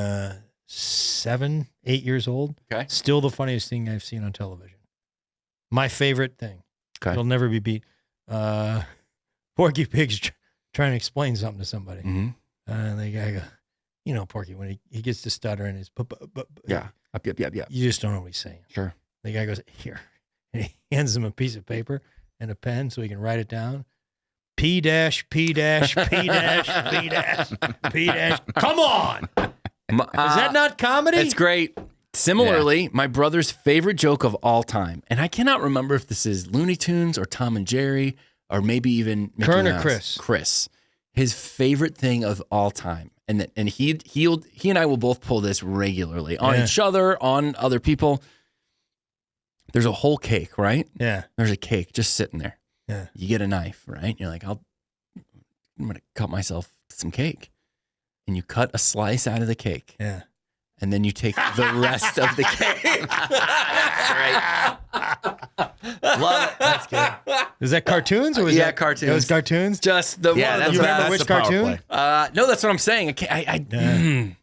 7, 8 years old. Okay. Still the funniest thing I've seen on television. My favorite thing. Okay. It'll never be beat. Porky Pig's trying to explain something to somebody. Mm-hmm. And the guy goes, you know, Porky, when he gets to stuttering, his Yeah. Yep. you just don't know what he's saying. Sure. The guy goes, here. And he hands him a piece of paper and a pen so he can write it down. P dash, P dash, P dash, P dash, P dash. Come on. Is that not comedy? It's great. Similarly, my brother's favorite joke of all time, and I cannot remember if this is Looney Tunes or Tom and Jerry or maybe even Mickey Kern or Mouse. Chris? Chris. His favorite thing of all time, and he and I will both pull this regularly on each other, on other people. There's a whole cake, right? Yeah. There's a cake just sitting there. Yeah. You get a knife, right? You're like, I'm gonna cut myself some cake. and you cut a slice out of the cake. Yeah. And then you take the rest of the cake. Love it. That's good. Was that cartoons or was that cartoons? It was cartoons. Just the Yeah, one. that's You remember that's which the power cartoon? play. No, that's what I'm saying. I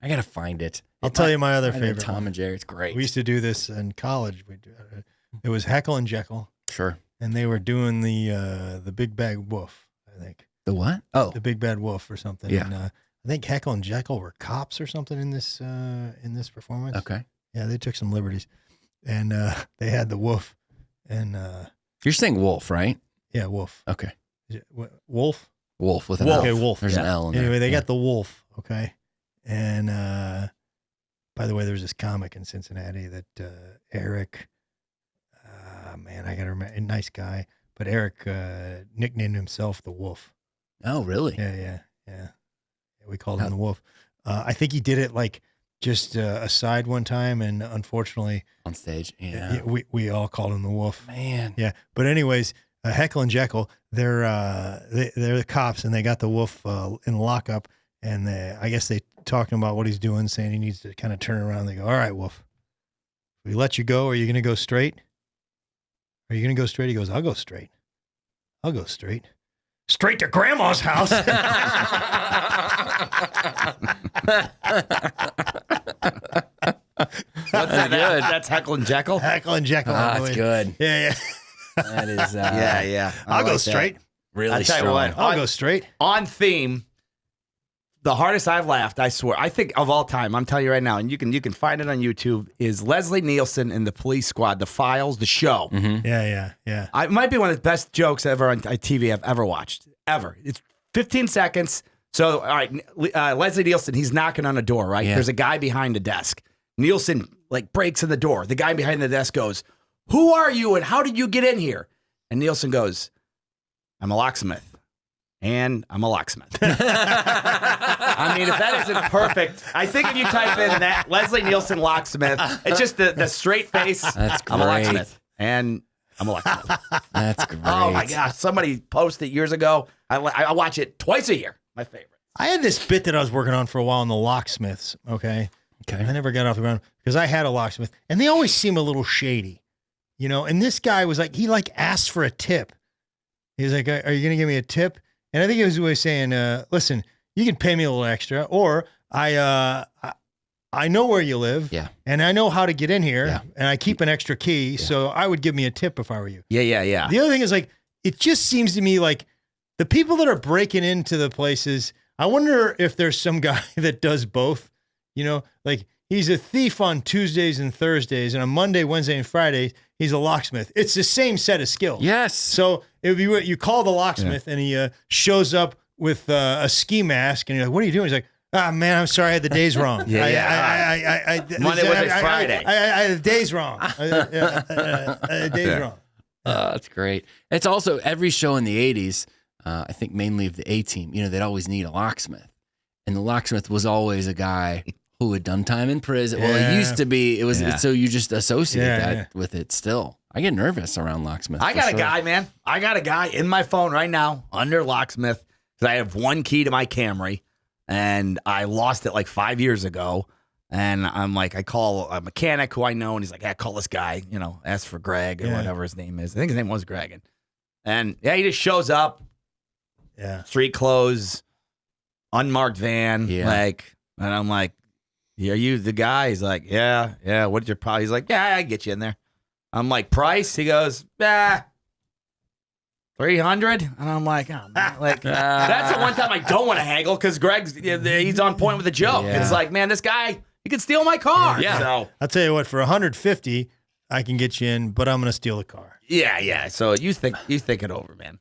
gotta find it. I'll tell you my other Find it, favorite. Tom and Jerry. It's great. We used to do this in college. It was Heckle and Jekyll, Sure. and they were doing the Big Bad Wolf. I think The what? Oh, the Big Bad Wolf or something. Yeah. And, I think Heckle and Jekyll were cops or something in this performance. okay. Yeah, they took some liberties, and they had the wolf, and You're saying wolf, right? yeah, wolf. Okay. Is it, wolf. Wolf with an Wolf. L. Okay, wolf. There's an Yeah. L in there. Anyway, they Yeah. got the wolf. Okay, and by the way, there was this comic in Cincinnati that Eric. Man, I gotta remember. A nice guy, but Eric nicknamed himself the Wolf. Oh, really? Yeah. We called him the Wolf. I think he did it like just aside one time, and unfortunately, On stage. Yeah. we all called him the Wolf. Man. Yeah, but anyways, Heckle and Jekyll, they're the cops, and they got the Wolf in lockup, and I guess they talking about what he's doing, saying he needs to kind of turn around. They go, "All right, Wolf, we let you go. Are you going to go straight? Are you going to go straight?" He goes, "I'll go straight. I'll go straight. Straight to Grandma's house." What's that? That's Heckle and Jekyll. Heckle and Jekyll. Ah, that's good. Yeah. That is. Yeah. I'll go like that. straight. Really I'll tell you strong. what. I'll go straight. On theme, the hardest I've laughed, I swear, I think of all time, I'm telling you right now, and you can find it on YouTube, is Leslie Nielsen in The Police Squad, The Files, the show. Mm-hmm. Yeah. It might be one of the best jokes ever on TV I've ever watched. Ever. It's 15 seconds. So, all right, Leslie Nielsen, he's knocking on a door, right? Yeah. There's a guy behind a desk. Nielsen, breaks in the door. The guy behind the desk goes, "Who are you and how did you get in here?" And Nielsen goes, "I'm a locksmith. And I'm a locksmith." I mean, if that isn't perfect, I think if you type in that Leslie Nielsen locksmith, it's just the straight face. That's I'm a great. locksmith. And I'm a locksmith. That's great. Oh my gosh. Somebody posted it years ago. I watch it twice a year. My favorite. I had this bit that I was working on for a while on the locksmiths. Okay. Okay. I never got off the ground because I had a locksmith, and they always seem a little shady, And this guy was like, he asked for a tip. He was like, "Are you going to give me a tip?" And I think he was always saying, "Listen, you can pay me a little extra, or I know where you live, Yeah. and I know how to get in here, Yeah. and I keep an extra key, so I would give me a tip if I were you." Yeah. The other thing is it just seems to me like the people that are breaking into the places, I wonder if there's some guy that does both, he's a thief on Tuesdays and Thursdays, and on Monday, Wednesday, and Friday, he's a locksmith. It's the same set of skills. Yes. So if you call the locksmith and he shows up with a ski mask, and you're like, "What are you doing?" He's like, "Ah, man, I'm sorry, I had the days wrong. Monday, Wednesday, Friday. I had the days wrong. Days wrong." That's great. It's also every show in the 80s, I think mainly of the A-Team, they'd always need a locksmith. And the locksmith was always a guy who had done time in prison. Well, it used to be. So you just associate that with it still. I get nervous around locksmith. I got a guy, man. I got a guy in my phone right now under locksmith because I have one key to my Camry, and I lost it 5 years ago. And I'm like, I call a mechanic who I know, and he's like, "Yeah, call this guy, ask for Greg or whatever his name is." I think his name was Greg. And he just shows up, street clothes, unmarked van, and I'm like, "Yeah, are you the guy?" He's like, yeah. What's your problem? He's like, "Yeah, I get you in there." I'm like, "Price?" He goes, "300." And I'm like, "Oh, man." That's the one time I don't want to haggle because Greg's he's on point with the joke. Yeah. It's like, man, this guy, he could steal my car. Yeah. So, I'll tell you what, for $150, I can get you in, but I'm going to steal the car. yeah. So you think it over, man.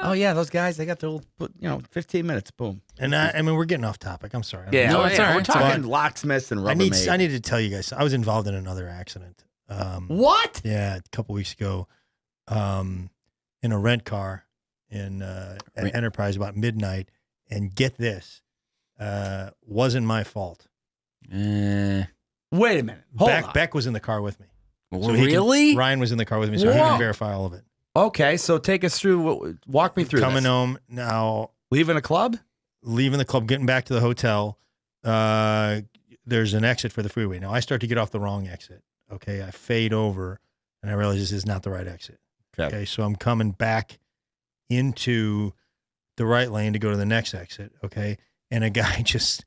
Oh yeah, those guys, they got their little, 15 minutes, boom. And I mean, we're getting off topic. I'm sorry. Yeah, No, it's all right. We're talking locksmiths and I Rubbermaid. need to tell you guys, I was involved in another accident. What? Yeah, a couple weeks ago, in a rent car at Enterprise about midnight, and get this, wasn't my fault. Wait a minute. Hold on. Beck was in the car with me. Really? Ryan was in the car with me, so he Whoa. can verify all of it. Okay, so take us through. Walk me through Coming this. home now. Leaving a club? leaving the club, getting back to the hotel. There's an exit for the freeway. Now I start to get off the wrong exit. Okay, I fade over, and I realize this is not the right exit. Okay, so I'm coming back into the right lane to go to the next exit. Okay, and a guy just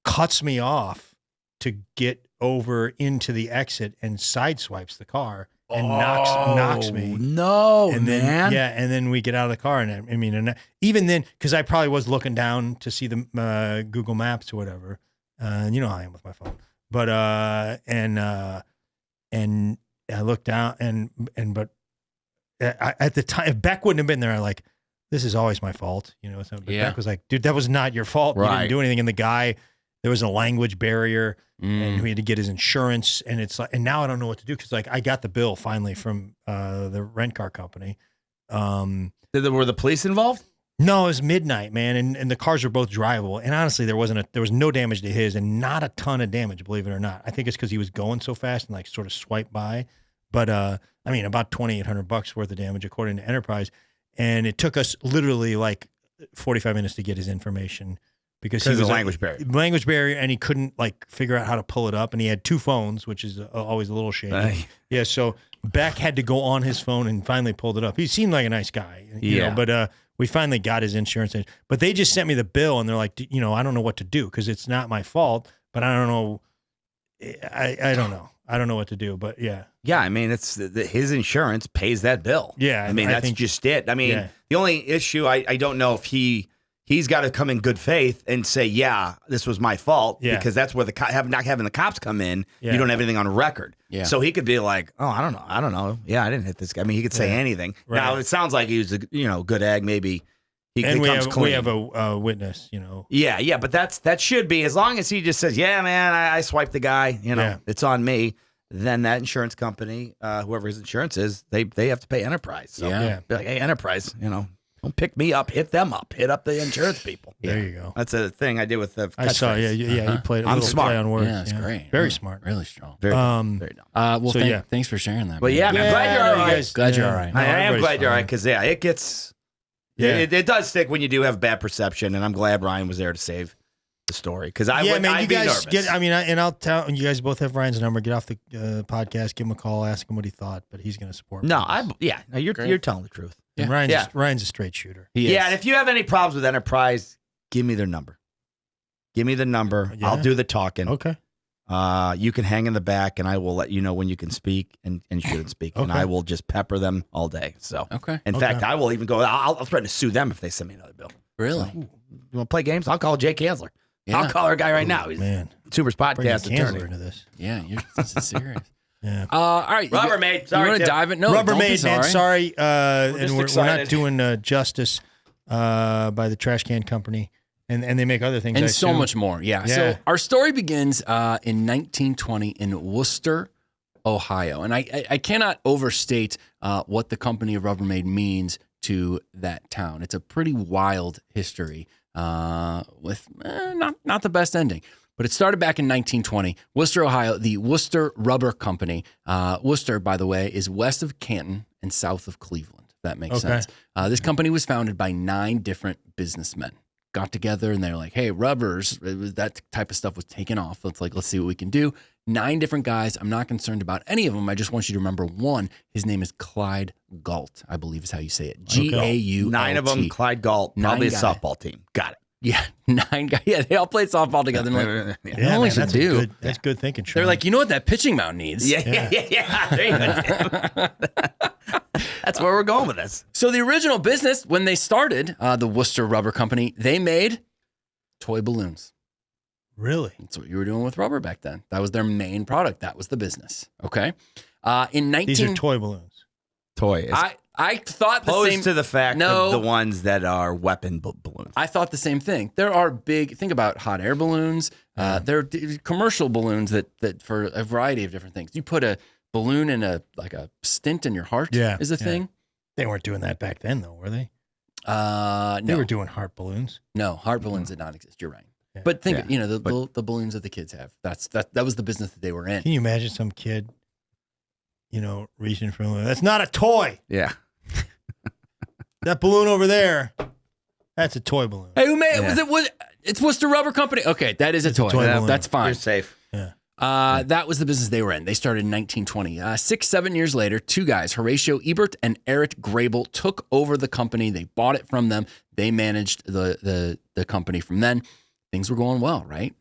cuts me off to get over into the exit and sideswipes the car and knocks me. No, and then, man. Yeah, and then we get out of the car, and I mean, and even then, because I probably was looking down to see the Google Maps or whatever. You know how I am with my phone, but and I looked down, but at the time, if Beck wouldn't have been there, I like, this is always my fault, you know. So Beck was like, dude, that was not your fault. Right. You didn't do anything. And the guy, there was a language barrier, and we had to get his insurance, and it's like, and now I don't know what to do because like I got the bill finally from the rent car company. Were the police involved? No, it was midnight, man, and the cars were both drivable. And honestly, there was no damage to his, and not a ton of damage, believe it or not. I think it's because he was going so fast and like sort of swiped by. But I mean, about $2,800 worth of damage according to Enterprise, and it took us literally like 45 minutes to get his information because he was a language barrier, and he couldn't like figure out how to pull it up, and he had two phones, which is always a little shady. Yeah, so Beck had to go on his phone and finally pulled it up. He seemed like a nice guy, you know, but we finally got his insurance. But they just sent me the bill, and they're like, you know, I don't know what to do because it's not my fault, but I don't know. I don't know. I don't know what to do, but yeah. Yeah, I mean, it's his insurance pays that bill. Yeah. I mean, that's just it. I mean, the only issue, I don't know if he's got to come in good faith and say, yeah, this was my fault, because that's where not having the cops come in, you don't have anything on record. Yeah. So he could be like, oh, I don't know. Yeah, I didn't hit this guy. I mean, he could say anything. Right. Now, it sounds like he was a good egg. Maybe he comes clean. We have a witness, you know. Yeah, but that should be, as long as he just says, yeah, man, I swiped the guy, you know, it's on me. Then that insurance company, whoever his insurance is, they have to pay Enterprise. So be like, hey, Enterprise, you know, don't pick me up, hit them up, hit up the insurance people. There you go. That's a thing I did with the. I saw, you played. I'm smart. Play on words. Yeah, it's great. Very smart. Really strong. Very dumb. Well, thanks for sharing that. But yeah, I'm glad you're all right. Glad you're all right. I am glad you're all right because it gets. Yeah, it does stick when you do have bad perception, and I'm glad Ryan was there to save the story because I'd be nervous. I'll tell you guys both have Ryan's number. Get off the podcast, give him a call, ask him what he thought, but he's going to support me. You're telling the truth. And Ryan's a straight shooter. And if you have any problems with Enterprise, give me their number. Give me the number. Yeah. I'll do the talking. Okay. You can hang in the back, and I will let you know when you can speak and shouldn't speak, and I will just pepper them all day. So, in fact, I will even go. I'll threaten to sue them if they send me another bill. Really? So, you want to play games? I'll call Jay Kanzler. Yeah. I'll call our guy right now. He's Consumers Podcast attorney. Into this. Yeah, this is serious. Yeah. All right. Rubbermaid. Sorry. You want to dive in? No, Rubbermaid, man. Sorry. We're not doing justice by the trash can company. And they make other things. And so much more. Yeah. So our story begins in 1920 in Worcester, Ohio. And I cannot overstate what the company of Rubbermaid means to that town. It's a pretty wild history. With not the best ending. But it started back in 1920. Worcester, Ohio, the Worcester Rubber Company. Worcester, by the way, is west of Canton and south of Cleveland, if that makes sense. This company was founded by 9 different businessmen. Got together and they're like, hey, rubbers, that type of stuff was taken off. Let's see what we can do. 9 different guys. I'm not concerned about any of them. I just want you to remember one. His name is Clyde Galt, I believe is how you say it. G-A-U-L-T. 9 of them, Clyde Galt, probably a softball team. Got it. Yeah, 9 guys. Yeah, they all played softball together. That's good thinking, Sean. They're like, you know what that pitching mound needs? Yeah. There you go. That's where we're going with this. So the original business, when they started, the Worcester Rubber Company, they made toy balloons. Really? That's what you were doing with rubber back then. That was their main product. That was the business. Okay. These are toy balloons. Toy. I thought the opposed same to the fact of the ones that are weapon balloons. I thought the same thing. There are think about hot air balloons. There are commercial balloons that for a variety of different things. You put a balloon in a stent in your heart is a thing. They weren't doing that back then though, were they? No. They were doing heart balloons. No, heart balloons did not exist. You're right. Yeah. But think, the balloons that the kids have. That was the business that they were in. Can you imagine some kid, reaching for that's not a toy. Yeah. That balloon over there That's a toy balloon. Hey, who made it? It's Worcester Rubber Company. Okay, that is a toy. balloon. That's fine. You're safe. Yeah. That was the business they were in. They started in 1920. 6-7 years later, two guys, Horatio Ebert and Eric Grable, took over the company. They bought it from them. They managed the company from then. Things were going well, right?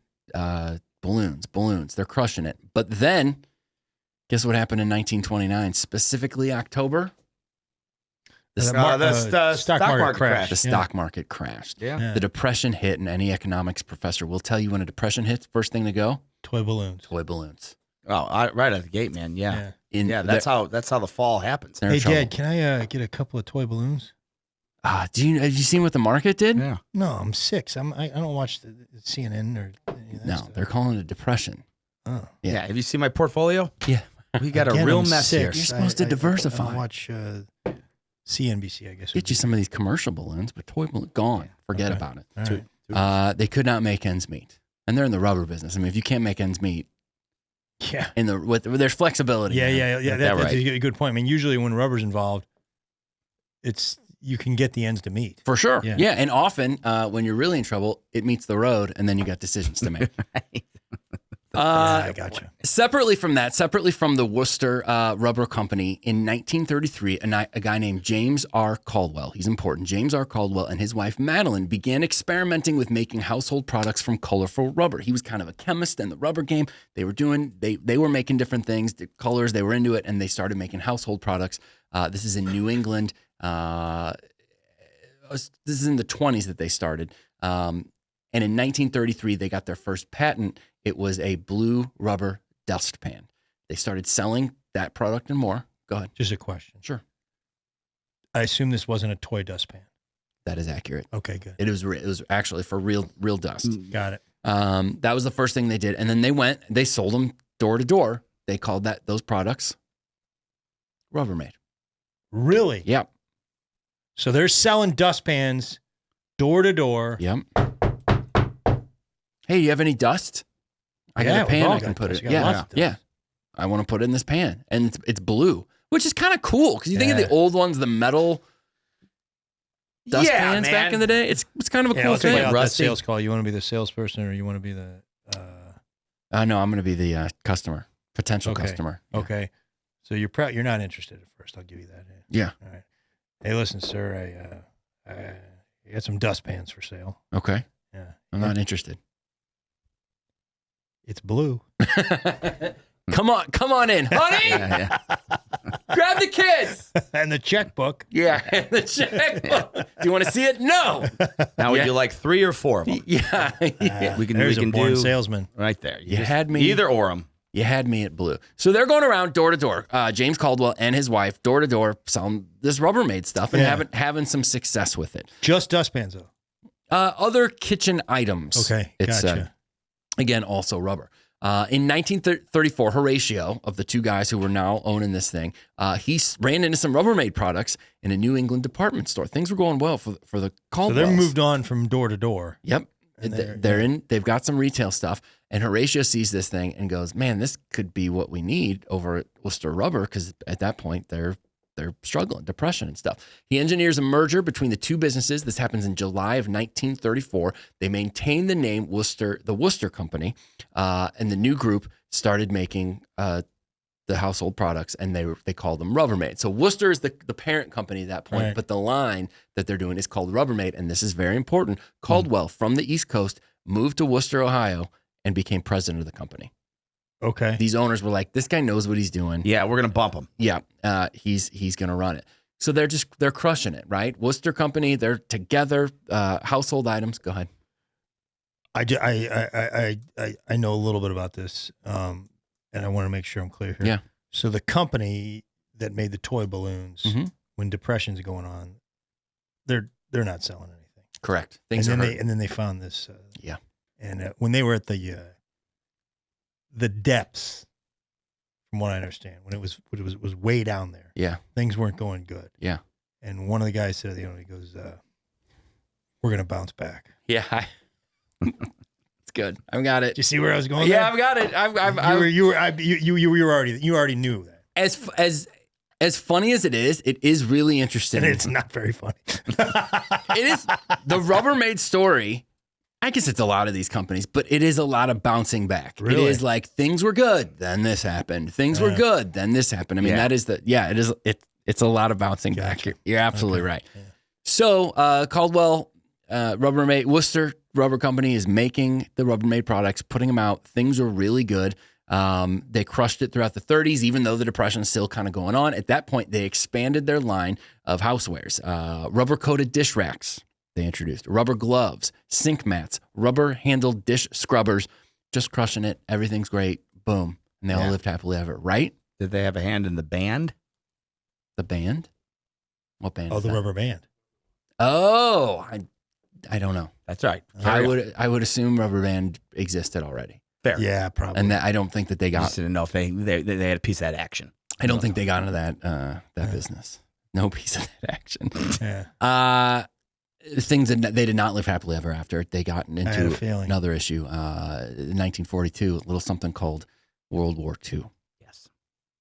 Balloons. They're crushing it. But then, guess what happened in 1929? Specifically October? The stock market crashed. The stock market crashed. Yeah. The Depression hit, and any economics professor will tell you when a depression hits, first thing to go? Toy balloons. Toy balloons. Oh, right out the gate, man. Yeah. That's how the fall happens. Hey, Dad, can I get a couple of toy balloons? Have you seen what the market did? Yeah. No, I'm 6. I don't watch the CNN or any of that No, stuff. they're calling it a depression. Oh. Yeah. Have you seen my portfolio? Yeah. We got Again, a real I'm mess 6. here. You're supposed to diversify. I watch CNBC, I guess. Get you some of these commercial balloons, but toy balloon gone. Forget Okay. about it. All right. They could not make ends meet, and they're in the rubber business. I mean, if you can't make ends meet, Yeah. there's flexibility. Yeah. That's right. a good point. I mean, usually when rubber's involved, you can get the ends to meet. For sure. Yeah. Yeah. And often when you're really in trouble, it meets the road, and then you got decisions to make. I gotcha. Separately from the Worcester Rubber Company, in 1933, a guy named James R. Caldwell, he's important, James R. Caldwell and his wife Nateland began experimenting with making household products from colorful rubber. He was kind of a chemist in the rubber game. They were making different things, the colors, they were into it, and they started making household products. This is in New England. This is in the 20s that they started. And in 1933, they got their first patent. It was a blue rubber dustpan. They started selling that product and more. Go ahead. Just a question. Sure. I assume this wasn't a toy dustpan. That is accurate. Okay, good. It was actually for real dust. Got it. That was the first thing they did. And then they sold them door to door. They called those products Rubbermaid. Really? Yep. So they're selling dustpans door to door. Yep. Hey, you have any dust? I got a pan I can put it. Yeah. I want to put it in this pan, and it's blue, which is kind of cool because you think of the old ones, the metal dust pans back in the day. It's kind of a cool thing. That sales call. You want to be the salesperson, or you want to be the? No, I'm going to be the potential customer. Yeah. Okay, so you're not interested at first. I'll give you that. Yeah. All right. Hey, listen, sir. I got some dustpans for sale. Okay. Yeah. I'm not interested. It's blue. Come on in, honey. Grab the kids And the checkbook. Yeah, and the checkbook. Do you want to see it? No. Now would you like 3 or 4 of them? Yeah. We can There's we can a born do salesman. right there. You had me either or them. You had me at blue. So they're going around door to door. James Caldwell and his wife, door to door, selling this Rubbermaid stuff and having some success with it. Just dustpans, though. Other kitchen items. Okay, gotcha. Again, also rubber. In 1934, Horatio, of the two guys who were now owning this thing, he ran into some Rubbermaid products in a New England department store. Things were going well for the Caldwells. So they're moved on from door to door. Yep. They've got some retail stuff. And Horatio sees this thing and goes, man, this could be what we need over at Worcester Rubber, because at that point they're struggling, depression and stuff. He engineers a merger between the two businesses. This happens in July of 1934. They maintain the name the Worcester Company, and the new group started making the household products, and they called them Rubbermaid. So Worcester is the parent company at that point, Right. but the line that they're doing is called Rubbermaid, and this is very important. Caldwell from the East Coast moved to Worcester, Ohio, and became president of the company. Okay. These owners were like, this guy knows what he's doing. Yeah, we're gonna bump him. Yeah, he's gonna run it. So they're crushing it, right? Worcester Company, they're together. Household items. Go ahead. I know a little bit about this, and I want to make sure I'm clear here. Yeah. So the company that made the toy balloons, Mhm. when depression's going on, they're not selling anything. Correct. And Things are then they found this. Yeah. And when they were at the depths, from what I understand, when it was way down there, Yeah. things weren't going good. Yeah. And one of the guys said, he goes, "We're gonna bounce back." Yeah. It's good. I've got it. Do you see where I was going? Yeah, there? I've got it. You already knew that. As As funny as it is really interesting. And it's not very funny. It is the Rubbermaid story. I guess it's a lot of these companies, but it is a lot of bouncing back. Really? It is like things were good, then this happened. Things were good, then this happened. I mean, that is it is. It's a lot of bouncing back. You're absolutely right. Yeah. So Caldwell, Rubbermaid, Worcester Rubber Company is making the Rubbermaid products, putting them out. Things were really good. They crushed it throughout the 30s, even though the Depression is still kind of going on. At that point, they expanded their line of housewares, rubber-coated dish racks. They introduced rubber gloves, sink mats, rubber-handled dish scrubbers. Just crushing it. Everything's great. Boom. And they all lived happily ever, right? Did they have a hand in the band? The band? What band? Oh, the Rubber Band. Oh, I don't know. That's right. I would assume Rubber Band existed already. Fair. Yeah, probably. And I don't think that they I got. just didn't know if they had a piece of that action. I don't think they got into that business. No piece of that action. Yeah. Things that they did not live happily ever after. They got into feeling. issue. In 1942, a little something called World War II. Yes.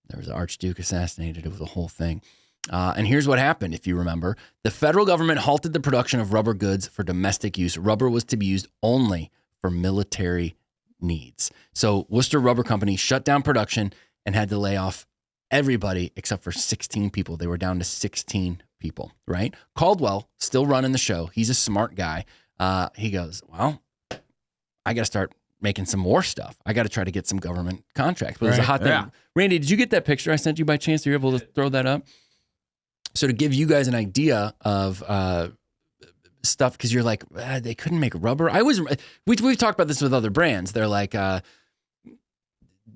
There was an Archduke assassinated. It was a whole thing. And here's what happened, if you remember. The federal government halted the production of rubber goods for domestic use. Rubber was to be used only for military needs. So Worcester Rubber Company shut down production and had to lay off everybody except for 16 people. They were down to 16 people, right? Caldwell, still running the show. He's a smart guy. He goes, well, I got to start making some more stuff. I got to try to get some government contracts. But it was a hot thing. Yeah. Randy, did you get that picture I sent you by chance? Are you able to throw that up? So to give you guys an idea of stuff, because you're like, they couldn't make rubber. We've talked about this with other brands. They're like,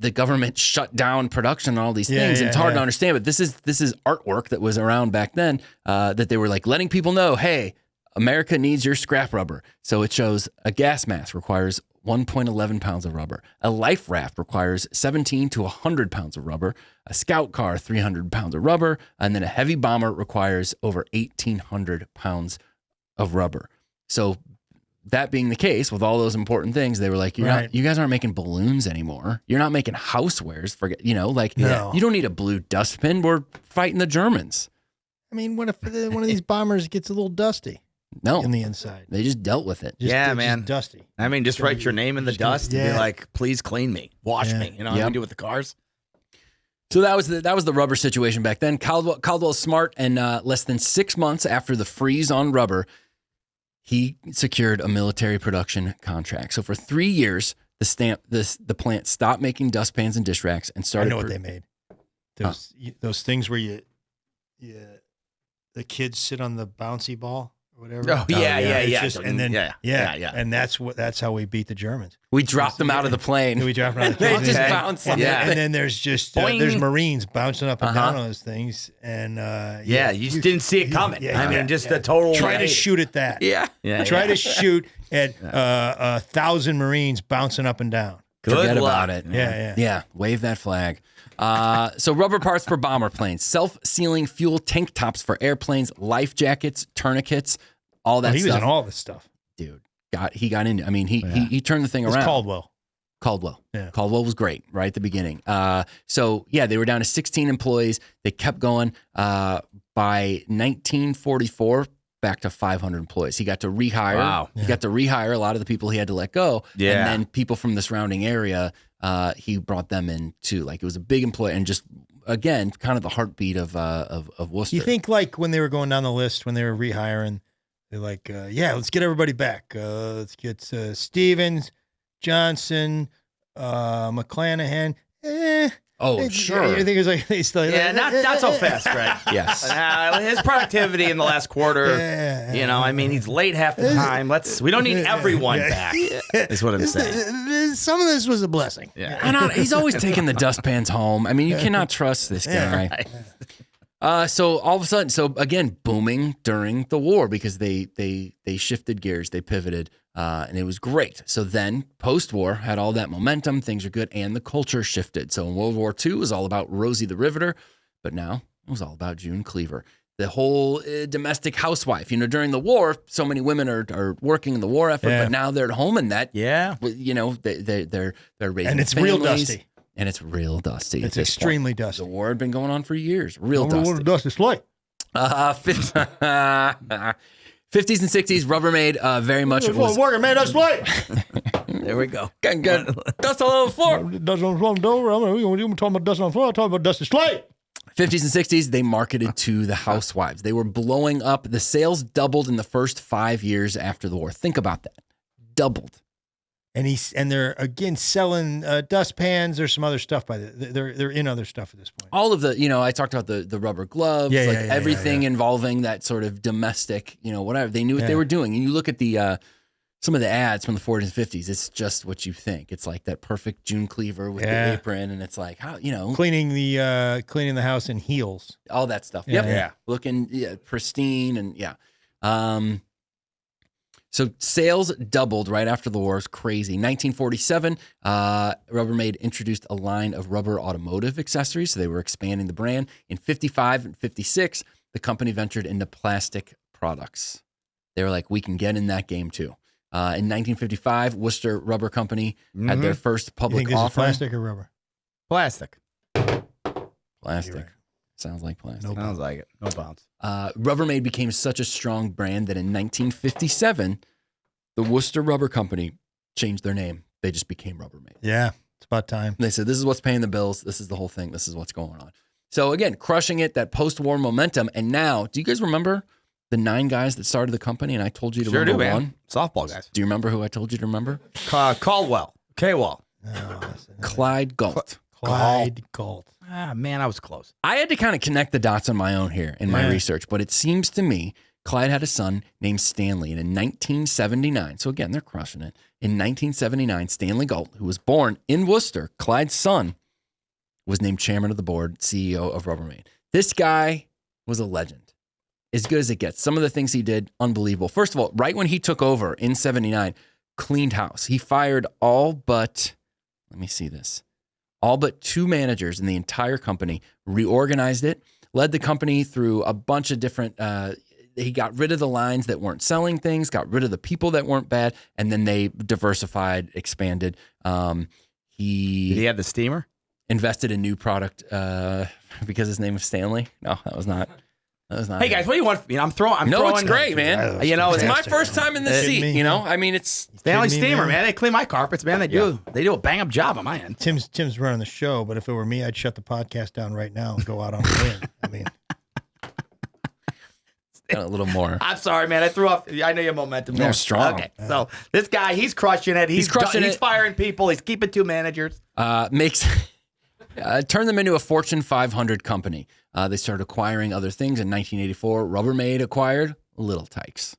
the government shut down production and all these things. And it's hard to understand, but this is artwork that was around back then that they were like letting people know, hey, America needs your scrap rubber. So it shows a gas mask requires 1.11 pounds of rubber. A life raft requires 17 to 100 pounds of rubber. A scout car, 300 pounds of rubber. And then a heavy bomber requires over 1,800 pounds of rubber. So that being the case, with all those important things, they were like, you guys aren't making balloons anymore. You're not making housewares. Forget, you don't need a blue dustbin. We're fighting the Germans. I mean, what if one of these bombers gets a little dusty? No. In the inside. They just dealt with it. Just dusty. I mean, just write your name in the dust and be like, please clean me. Wash me. You know what I do with the cars? So that was the rubber situation back then. Caldwell's smart, and less than 6 months after the freeze on rubber, he secured a military production contract. So for 3 years, the plant stopped making dustpans and dish racks and started. I know what they made. Those things where the kids sit on the bouncy ball or whatever. Oh yeah. And then and that's how we beat the Germans. We dropped them out of the plane. We dropped them out of the plane. They just bounced. And then there's just there's Marines bouncing up and down on those things, and you just didn't see it coming. The total try to shoot at that. Try to shoot at 1,000 Marines bouncing up and down. Forget about it. Yeah. Wave that flag. So rubber parts for bomber planes, self-sealing fuel tank tops for airplanes, life jackets, tourniquets, all that stuff. He was in all this stuff. Dude, he got into, I mean, he turned the thing around. Caldwell. Yeah. Caldwell was great right at the beginning. They were down to 16 employees. They kept going. By 1944, back to 500 employees. He got to rehire. Wow. He got to rehire a lot of the people he had to let go. Yeah. And then people from the surrounding area, he brought them in too. Like, it was a big employee, and just, again, kind of the heartbeat of Worcester. You think, like, when they were going down the list, when they were rehiring, they're like, let's get everybody back. Let's get Stevens, Johnson, McClanahan. Sure. You think it was like they still not so fast, Greg. Yes. His productivity in the last quarter. He's late half the time. We don't need everyone back. Is what I'm saying. Some of this was a blessing. Yeah. He's always taking the dustpans home. I mean, you cannot trust this guy. So all of a sudden, again, booming during the war because they shifted gears, they pivoted, and it was great. So then post-war had all that momentum, things are good, and the culture shifted. So in World War II, it was all about Rosie the Riveter, but now it was all about June Cleaver. The whole domestic housewife. During the war, so many women are working in the war effort, but now they're at home, and that, they're raising and it's families. real dusty. and it's real dusty. It's at this extremely point. dusty. The war had been going on for years. Real dusty. What dust is like. 50s and 60s, Rubbermaid very much was working, man. That's light. There we go. Got dust all over the floor. Dust on the floor. I'm talking about dust on the floor. I'm talking about dust is light. 50s and 60s, they marketed to the housewives. They were blowing up. The sales doubled in the first 5 years after the war. Think about that. Doubled. And they're again selling dustpans. There's some other stuff they're in other stuff at this point. All of the, I talked about the rubber gloves, everything involving that sort of domestic, whatever. They knew what they were doing. And you look at the some of the ads from the 40s and 50s, it's just what you think. It's like that perfect June cleaver with the apron, and it's like how cleaning the house in heels, all that stuff. Yeah. Looking pristine and So sales doubled right after the war. It was crazy. 1947, Rubbermaid introduced a line of rubber automotive accessories, so they were expanding the brand. In 55 and 56, the company ventured into plastic products. They were like, we can get in that game too. In 1955, Worcester Rubber Company had their first public you think this offering. is plastic or rubber? Plastic. Plastic. Right. Sounds like plastic. No Sounds like it. No bounce. Rubbermaid became such a strong brand that in 1957, the Worcester Rubber Company changed their name. They just became Rubbermaid. Yeah, it's about time. They said, this is what's paying the bills. This is the whole thing. This is what's going on. So again, crushing it, that post-war momentum. And now, do you guys remember the 9 guys that started the company? And I told you to remember one. Softball guys. Do you remember who I told you to remember? Caldwell. K-Wall. Clyde Galt. Clyde Galt. Ah, man, I was close. I had to kind of connect the dots on my own here in my research, but it seems to me Clyde had a son named Stanley, and in 1979, so again, they're crushing it. In 1979, Stanley Galt, who was born in Worcester, Clyde's son, was named chairman of the board, CEO of Rubbermaid. This guy was a legend, as good as it gets. Some of the things he did, unbelievable. First of all, right when he took over in 79, cleaned house. He fired all but 2 managers in the entire company, reorganized it, led the company through a bunch of different, he got rid of the lines that weren't selling things, got rid of the people that weren't bad, and then they diversified, expanded. Did he have the steamer? Invested in new product because his name was Stanley. No, that was not. Hey guys, what do you want? I'm throwing. It's great, man. It's my first time in the seat. It's Stanley Steamer, man. They clean my carpets, man. They do a bang up job on my end. Tim's running the show, but if it were me, I'd shut the podcast down right now and go out on a limb. a little more. I'm sorry, man. I threw off. I know your momentum. No, there. strong. Okay, so this guy, he's crushing it. He's crushing it. He's firing people. He's keeping 2 managers. Turned them into a Fortune 500 company. They started acquiring other things. In 1984, Rubbermaid acquired Little Tykes.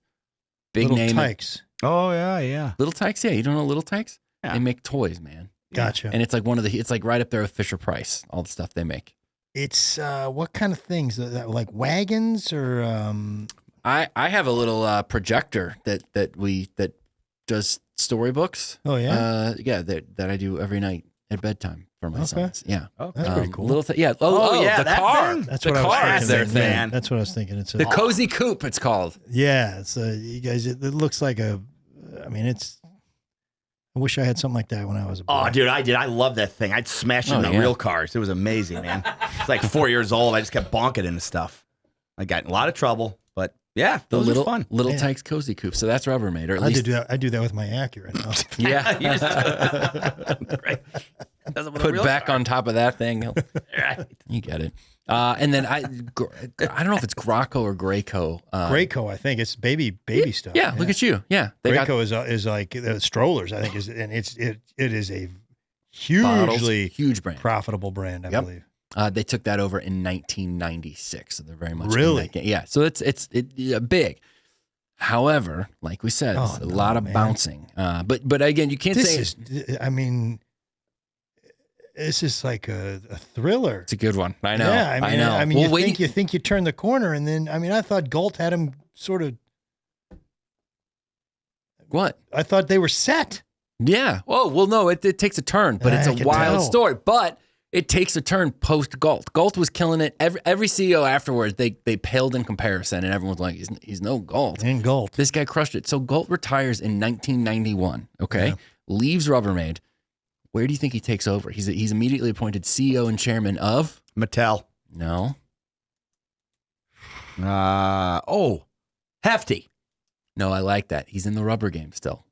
Big name. Little Tykes. Oh, yeah. Little Tykes? Yeah, you don't know Little Tykes? Yeah. They make toys, man. Gotcha. And it's like it's like right up there with Fisher Price, all the stuff they make. It's what kind of things? Like wagons or I have a little projector that does storybooks. Oh yeah. That I do every night at bedtime for my sons. Yeah. Oh, that's pretty cool. Yeah. yeah, the that car. thing? That's the what I was car thinking. is their thing. Man. That's what I was thinking. It's The cozy coupe. It's called. Yeah. It's you guys. It looks like a. I mean, it's. I wish I had something like that when I was a boy. Oh, dude, I did. I love that thing. I'd smash it into real cars. It was amazing, man. It's like 4 years old. I just kept bonking into stuff. I got in a lot of trouble, but yeah, those were fun. Little Tykes cozy coupe. So that's Rubbermaid, or at least I do that with my Acura now. yeah. You just Great. Put back on top of that thing. You get it. And then I don't know if it's Graco or Graco. Graco, I think it's baby stuff. Yeah, look at you. Yeah, Graco is like strollers. I think it is a hugely huge brand, profitable brand. I believe. They took that over in 1996, so they're very much really in that game. Yeah. So it's big. However, like we said, it's a lot of bouncing. But again, you can't say. I mean. This is like a thriller. It's a good one. I know. Yeah, I know. I mean, you think you turn the corner, and then I thought Galt had him sort of. What? I thought they were set. Yeah. Oh well, no. It takes a turn, but it's a wild story. But it takes a turn post Galt. Galt was killing it. Every CEO afterwards, they paled in comparison, and everyone's like, he's no Galt. And Galt. This guy crushed it. So Galt retires in 1991. Okay, leaves Rubbermaid. Where do you think he takes over? He's immediately appointed CEO and chairman of Mattel. No. Hefty. No, I like that. He's in the rubber game still.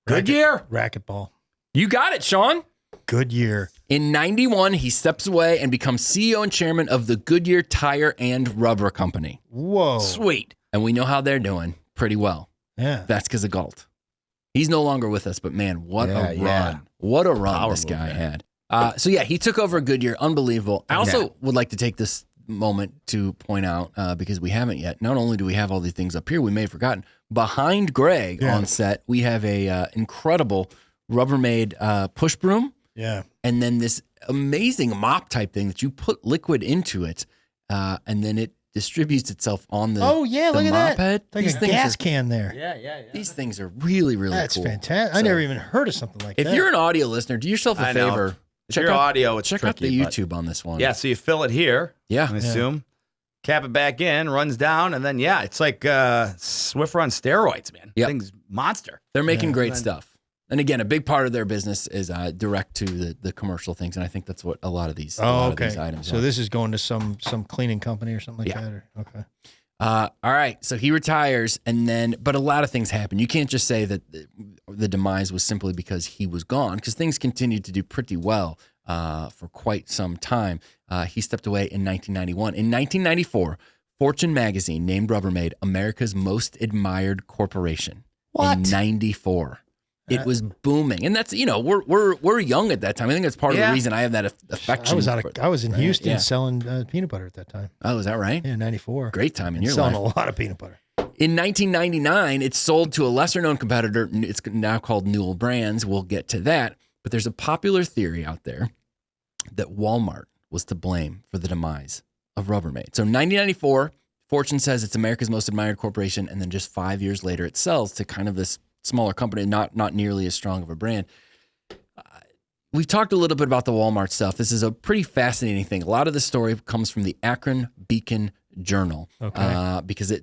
Goodyear. Racquetball. You got it, Sean. Goodyear. In 91, he steps away and becomes CEO and chairman of the Goodyear Tire and Rubber Company. Whoa. Sweet. And we know how they're doing pretty well. Yeah. That's because of Galt. He's no longer with us, but man, what a run. Yeah. What a run Power this guy move, had. So yeah, he took over Goodyear. Unbelievable. I also would like to take this moment to point out, because we haven't yet, not only do we have all these things up here we may have forgotten, behind Greg on set, we have a incredible Rubbermaid push broom. Yeah. And then this amazing mop type thing that you put liquid into it, and then it distributes itself on the Oh yeah, the look at mop that. head. Like These a things gas are, can there. Yeah. These things are really, really That's cool. fantastic. I So, never even heard of something like that. If you're an audio listener, do yourself a I know. favor. If you're audio, it's check out the tricky, but- YouTube on this one. Yeah, so you fill it here, Yeah. I assume. Cap it back in, runs down, and then, it's like Swiffer on steroids, man. Yep. Thing's monster. They're making great And then- stuff. And again, a big part of their business is direct to the commercial things. And I think that's what a lot of these, of these items So are. this is going to some cleaning company or something like Yeah. that? Or, okay. All right. So he retires, and then, but a lot of things happen. You can't just say that the demise was simply because he was gone, because things continued to do pretty well for quite some time. He stepped away in 1991. In 1994, Fortune magazine named Rubbermaid America's most admired corporation. What? In 94. It was booming. And that's, we're young at that time. I think that's part of the reason I have that affection. I was in Houston Yeah. selling peanut butter at that time. Oh, is that right? Yeah, 94. Great time in And your selling life. a lot of peanut butter. In 1999, it's sold to a lesser-known competitor. It's now called Newell Brands. We'll get to that. But there's a popular theory out there that Walmart was to blame for the demise of Rubbermaid. So 1994, Fortune says it's America's most admired corporation, and then just 5 years later, it sells to kind of this smaller company, not nearly as strong of a brand. We've talked a little bit about the Walmart stuff. This is a pretty fascinating thing. A lot of the story comes from the Akron Beacon Journal, because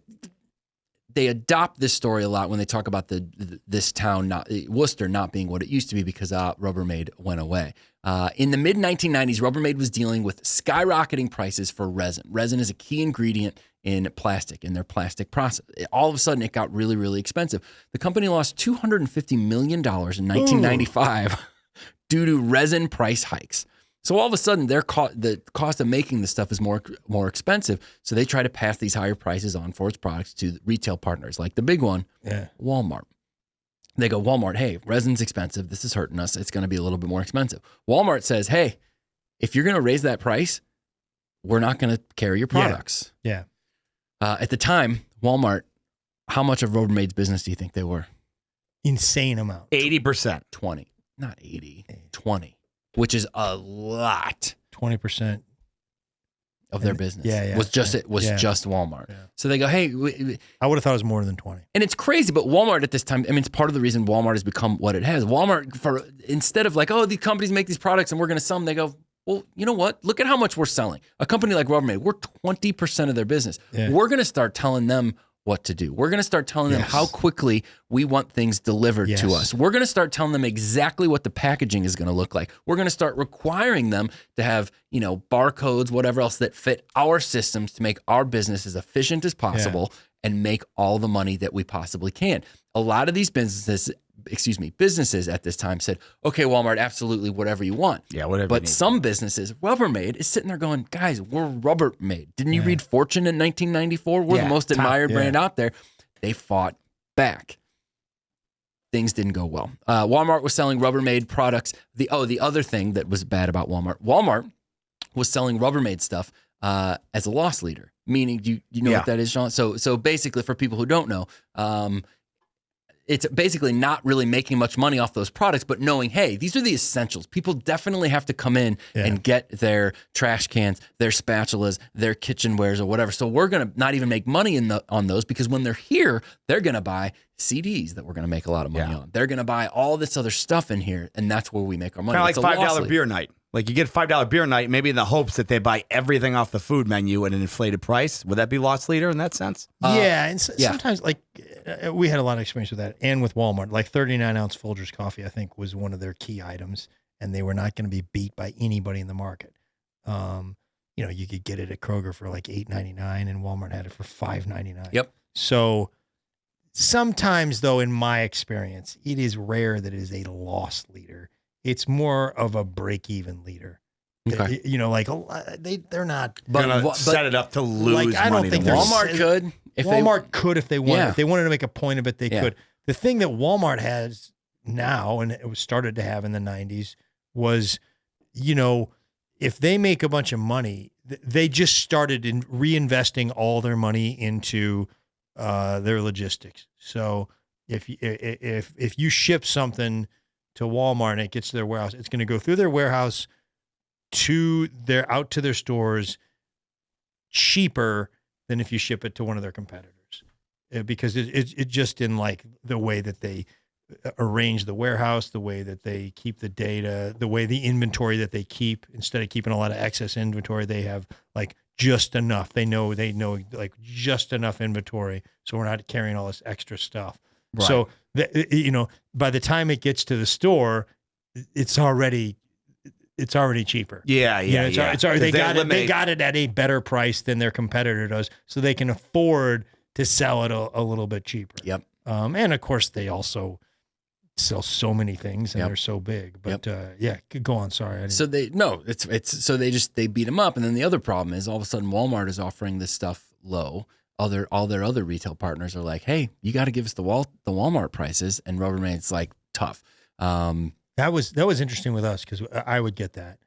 they adopt this story a lot when they talk about this town, Worcester, not being what it used to be because Rubbermaid went away. In the mid-1990s, Rubbermaid was dealing with skyrocketing prices for resin. Resin is a key ingredient in plastic, in their plastic process. All of a sudden, it got really, really expensive. The company lost $250 million in 1995 due to resin price hikes. So all of a sudden, the cost of making this stuff is more expensive. So they try to pass these higher prices on for its products to retail partners, like the big one, Walmart. They go, Walmart, hey, resin's expensive. This is hurting us. It's going to be a little bit more expensive. Walmart says, hey, if you're going to raise that price, we're not going to carry your products. Yeah. At the time, Walmart, how much of Rubbermaid's business do you think they were? Insane amount. 80%. 20. Not 80. 20. Which is a lot 20%. of their business. Yeah. Was just Walmart. Yeah. So they go, hey, I would have thought it was more than 20. and it's crazy, but Walmart at this time, I mean, it's part of the reason Walmart has become what it has. Walmart, instead of like, oh, these companies make these products and we're going to sell them, they go, well, you know what? Look at how much we're selling. A company like Rubbermaid, we're 20% of their business. Yeah. We're going to start telling them what to do. We're going to start telling them how quickly we want things delivered to us. We're going to start telling them exactly what the packaging is going to look like. We're going to start requiring them to have, barcodes, whatever else that fit our systems to make our business as efficient as possible and make all the money that we possibly can. A lot of these businesses at this time said, okay, Walmart, absolutely whatever you want. Yeah, whatever. But some businesses, Rubbermaid is sitting there going, guys, we're Rubbermaid. Didn't you read Fortune in 1994? We're the most admired brand out there. They fought back. Things didn't go well. Walmart was selling Rubbermaid products. The other thing that was bad about Walmart was selling Rubbermaid stuff as a loss leader. Meaning, do you know what that is, Sean? So basically, for people who don't know, it's basically not really making much money off those products, but knowing, hey, these are the essentials. People definitely have to come in and get their trash cans, their spatulas, their kitchenwares or whatever. So we're going to not even make money on those because when they're here, they're going to buy CDs that we're going to make a lot of money on. They're going to buy all this other stuff in here, and that's where we make our money. Kind of like $5 beer night. Like you get a $5 beer night, maybe in the hopes that they buy everything off the food menu at an inflated price. Would that be loss leader in that sense? And sometimes, like, we had a lot of experience with that, and with Walmart. Like 39-ounce Folgers coffee, I think, was one of their key items, and they were not going to be beat by anybody in the market. You could get it at Kroger for like $8.99, and Walmart had it for $5.99. Yep. So sometimes, though, in my experience, it is rare that it is a loss leader. It's more of a break-even leader. Okay. They're not Gonna set it up to lose I don't money. think Walmart could. Walmart could if they wanted. Yeah. If they wanted to make a point of it, they Yeah. could. The thing that Walmart has now, and it was started to have in the 90s, was, if they make a bunch of money, they just started in reinvesting all their money into their logistics. So if you ship something to Walmart and it gets to their warehouse, it's going to go through their warehouse out to their stores cheaper than if you ship it to one of their competitors, because it just in like the way that they arrange the warehouse, the way that they keep the data, the way the inventory that they keep, instead of keeping a lot of excess inventory, they have like just enough. They know like just enough inventory, so we're not carrying all this extra stuff. Right. So by the time it gets to the store, it's already cheaper. Yeah. It's already, they got it at a better price than their competitor does, so they can afford to sell it a little bit cheaper. Yep. And of course they also sell so many things, and Yep. they're so big. But go on. Sorry. So they beat them up, and then the other problem is all of a sudden Walmart is offering this stuff low. All their other retail partners are like, hey, you got to give us the Walmart prices, and Rubbermaid's like tough. That was interesting with us, because I would get that,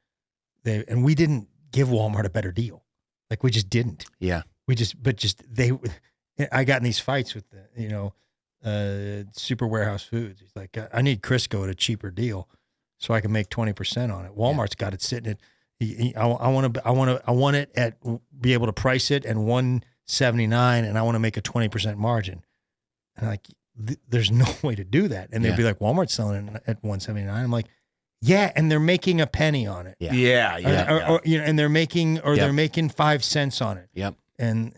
and we didn't give Walmart a better deal. Like, we just didn't. Yeah. I got in these fights with Super Warehouse Foods. He's like, I need Crisco at a cheaper deal so I can make 20% on it. Walmart's got it sitting at, I want it at, be able to price it at $179, and I want to make a 20% margin. And like, there's no way to do that. And they'd be like, Walmart's selling it at $179. I'm like, yeah, and they're making a penny on it. Yeah. Or, and they're making, they're making 5 cents on it. Yep. And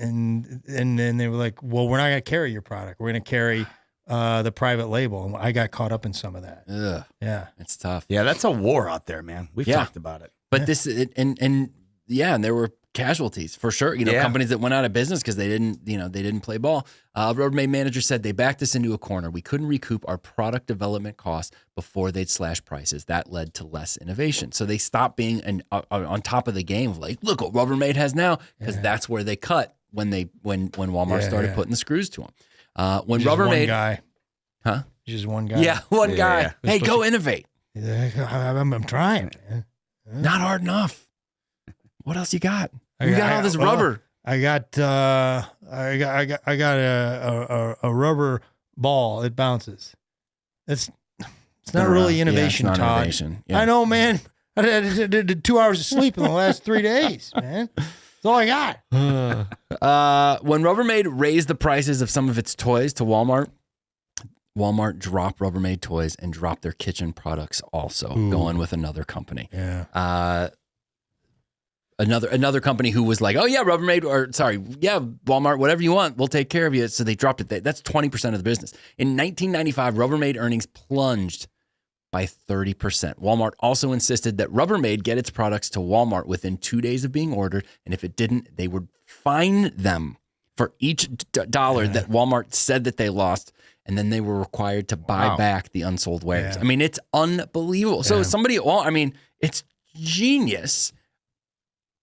then they were like, well, we're not going to carry your product. We're going to carry the private label. And I got caught up in some of that. Ugh. Yeah. It's tough. Yeah, that's a war out there, man. We've talked about it. But and there were casualties for sure. Companies that went out of business because they didn't play ball. Rubbermaid manager said they backed us into a corner. We couldn't recoup our product development costs before they'd slash prices. That led to less innovation. So they stopped being on top of the game of like, look what Rubbermaid has now, because that's where they cut when Walmart started putting the screws to them. When Just Rubbermaid, one guy. huh? Just one guy. Yeah, one guy. Yeah. Hey, go innovate. I'm trying, man. Not hard enough. What else you got? I You got- got all this rubber. I got a rubber ball. It bounces. It's not really innovation, Yeah, it's not Todd. innovation. Yeah. I know, man. I did 2 hours of sleep in the last 3 days, man. That's all I got. When Rubbermaid raised the prices of some of its toys to Walmart dropped Rubbermaid toys and dropped their kitchen products also, going with another company. Yeah. Another company who was like, oh yeah, Walmart, whatever you want, we'll take care of you. So they dropped it. That's 20% of the business. In 1995, Rubbermaid earnings plunged by 30%. Walmart also insisted that Rubbermaid get its products to Walmart within 2 days of being ordered, and if it didn't, they would fine them for each dollar that Walmart said that they lost, and then they were required to buy back the unsold wares. Yeah. I mean, it's unbelievable. So it's genius.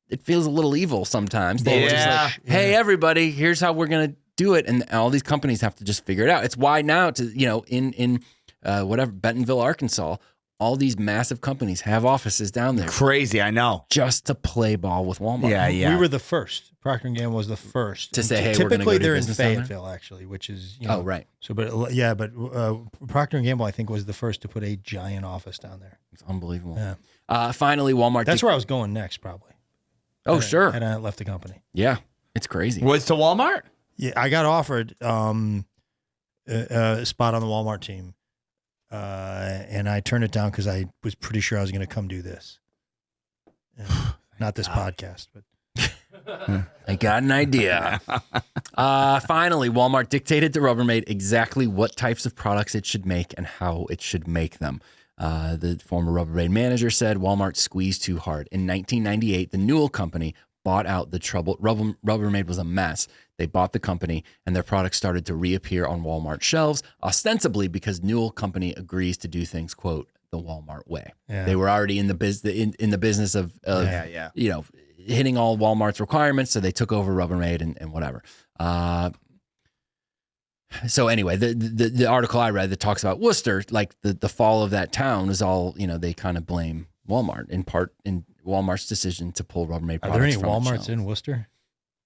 It feels a little evil sometimes. They're just like, hey, everybody, here's how we're going to do it. And all these companies have to just figure it out. It's why now, in Bentonville, Arkansas, all these massive companies have offices down there Crazy, I know. just to play ball with Walmart. Yeah. We were the first. Procter & Gamble was the first. To And say, hey, we're gonna typically go do they're in business down there? Fayetteville, actually, which is, Oh, right. So, but Procter & Gamble, I think, was the first to put a giant office down there. It's unbelievable. Yeah. Finally, Walmart. That's where I was going next, probably. Oh, sure. And I left the company. Yeah. It's crazy. Was to Walmart? Yeah, I got offered a spot on the Walmart team, and I turned it down because I was pretty sure I was going to come do this. Not this podcast, but I got an idea. Finally, Walmart dictated to Rubbermaid exactly what types of products it should make and how it should make them. The former Rubbermaid manager said Walmart squeezed too hard. In 1998, the Newell Company bought out the trouble. Rubbermaid was a mess. They bought the company, and their products started to reappear on Walmart shelves, ostensibly because Newell Company agrees to do things, quote, the Walmart way. Yeah. They were already in the business of you know, hitting all Walmart's requirements, so they took over Rubbermaid and whatever. So anyway, the article I read that talks about Worcester, like the fall of that town is all, you know, they kind of blame Walmart in part in Walmart's decision to pull Rubbermaid products. Are there any from Walmarts in Worcester?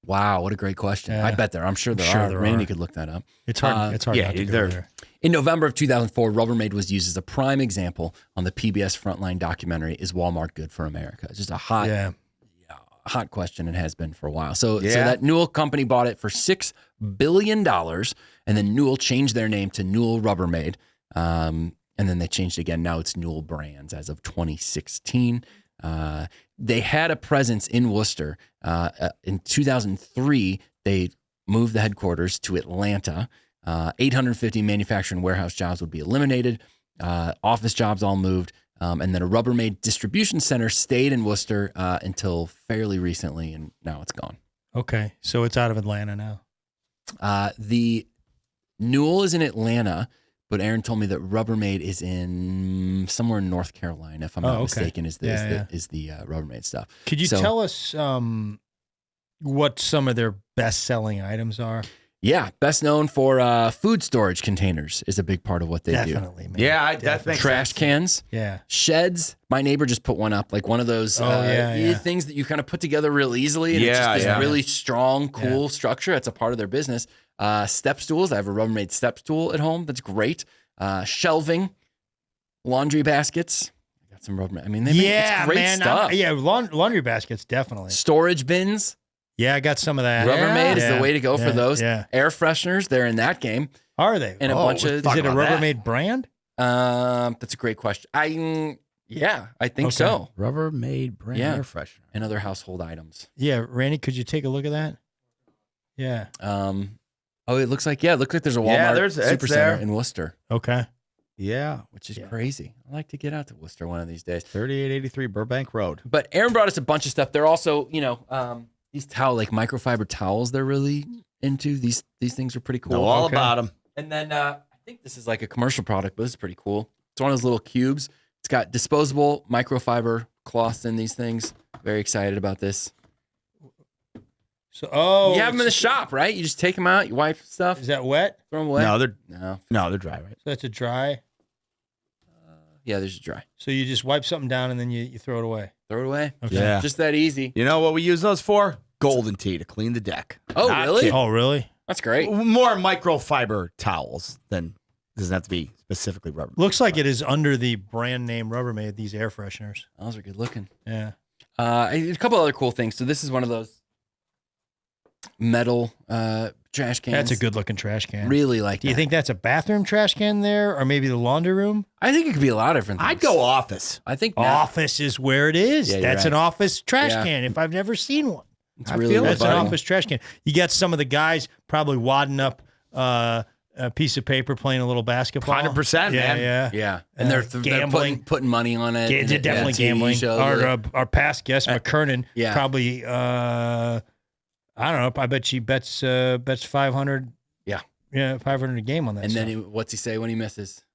Wow, what a great question. I bet there. I'm sure there are. Randy could look that up. It's hard. It's hard. Yeah, not to go there. In November of 2004, Rubbermaid was used as a prime example on the PBS Frontline documentary, Is Walmart Good for America? It's just a hot question and has been for a while. So that Newell Company bought it for $6 billion, and then Newell changed their name to Newell Rubbermaid. And then they changed again. Now it's Newell Brands as of 2016. They had a presence in Worcester. In 2003, they moved the headquarters to Atlanta. 850 manufacturing warehouse jobs would be eliminated. Office jobs all moved. And then a Rubbermaid distribution center stayed in Worcester until fairly recently, and now it's gone. Okay, so it's out of Atlanta now. The Newell is in Atlanta, but Aaron told me that Rubbermaid is in somewhere in North Carolina, if I'm not mistaken, is the Rubbermaid stuff. Could you tell us what some of their best-selling items are? Yeah, best known for food storage containers is a big part of what they do. Definitely, man. Yeah, that makes Trash sense. cans. Yeah. Sheds. My neighbor just put one up, like one of those things that you kind of put together real easily. And it's just this really strong, cool structure. It's a part of their business. Step stools. I have a Rubbermaid step stool at home. That's great. Shelving. Laundry baskets. I got some Rubbermaid. I mean, they make it's great stuff. Laundry baskets, definitely. Storage bins. Yeah, I got some of that. Rubbermaid is the way to go for those. Yeah. Air fresheners, they're in that game. Are they? And a bunch of. Is it a Rubbermaid brand? That's a great question. I think so. Rubbermaid brand air freshener. And other household items. Yeah, Randy, could you take a look at that? Yeah. It looks like there's a Walmart Supercenter in Worcester. Okay. Yeah, which is crazy. I'd like to get out to Worcester one of these days. 3883 Burbank Road. But Aaron brought us a bunch of stuff. They're also, these microfiber towels they're really into. These things are pretty cool. Know all about them. And then I think this is like a commercial product, but this is pretty cool. It's one of those little cubes. It's got disposable microfiber cloths in these things. Very excited about this. So, you have them in the shop, right? You just take them out, you wipe stuff. Is that wet? Throw them away? No, they're dry, right? So that's a dry. Yeah, there's a dry. So you just wipe something down and then you throw it away. Throw it away. Okay. Yeah. Just that easy. You know what we use those for? Golden tea to clean the deck. Oh, really? Oh, really? That's great. More microfiber towels than doesn't have to be specifically rubber. Looks like it is under the brand name Rubbermaid, these air fresheners. Those are good looking. Yeah. A couple other cool things. So this is one of those metal trash cans. That's a good looking trash can. Really like Do you think that's a bathroom trash can there or maybe the laundry room? I think it could be a lot of different things. I'd go office. I think office is where it is. Yeah, that's right. an office trash can if I've never seen one. It's really That's an office trash can. You got some of the guys probably wadding up a piece of paper playing a little basketball. 100%, man. Yeah. And they're gambling. putting money on it. They're definitely gambling. Our past guest, McKernan, probably, I don't know, I bet she bets 500. Yeah, 500 a game on that. And then what's he say when he misses?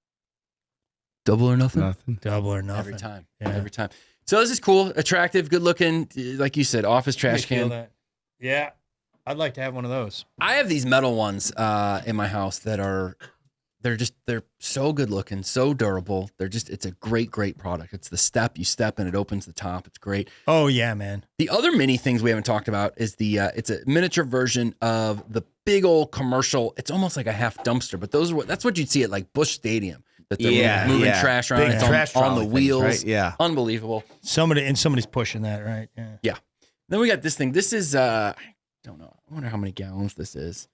Double or nothing? Double or nothing. Every time. Yeah. Every time. So this is cool, attractive, good looking, like you said, office trash can. Yeah. I'd like to have one of those. I have these metal ones in my house that they're so good looking, so durable. It's a great product. It's the step. You step and it opens the top. It's great. Oh yeah, man. The other mini things we haven't talked about is it's a miniature version of the big old commercial. It's almost like a half dumpster, but that's what you'd see at like Busch Stadium. That they're moving trash around. Big it's trash on the wheels. Right? Yeah. Unbelievable. Somebody's pushing that, right? Yeah. Then we got this thing. This is I don't know. I wonder how many gallons this is.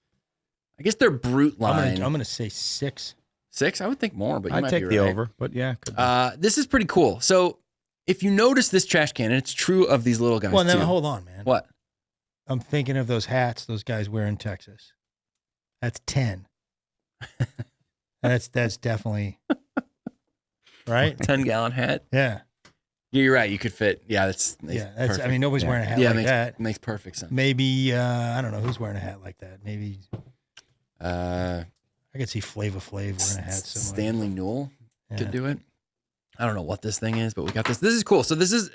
I guess they're Brute line. I'm gonna say 6. 6? I would think more, but you might I'd take be the right. over. But yeah. Could be. This is pretty cool. So if you notice this trash can, and it's true of these little guys Well, now too. hold on, man. What? I'm thinking of those hats those guys wear in Texas. That's 10. That's definitely right. 10-gallon hat. Yeah. You're right. You could fit. Yeah, that's That's. I perfect. mean, nobody's Yeah. wearing a hat Yeah, like that. makes perfect sense. Maybe I don't know who's wearing a hat like that. Maybe I could see Flava Flav wearing a hat somewhere. Stanley Newell could Yeah. do it. I don't know what this thing is, but we got this. This is cool. So this is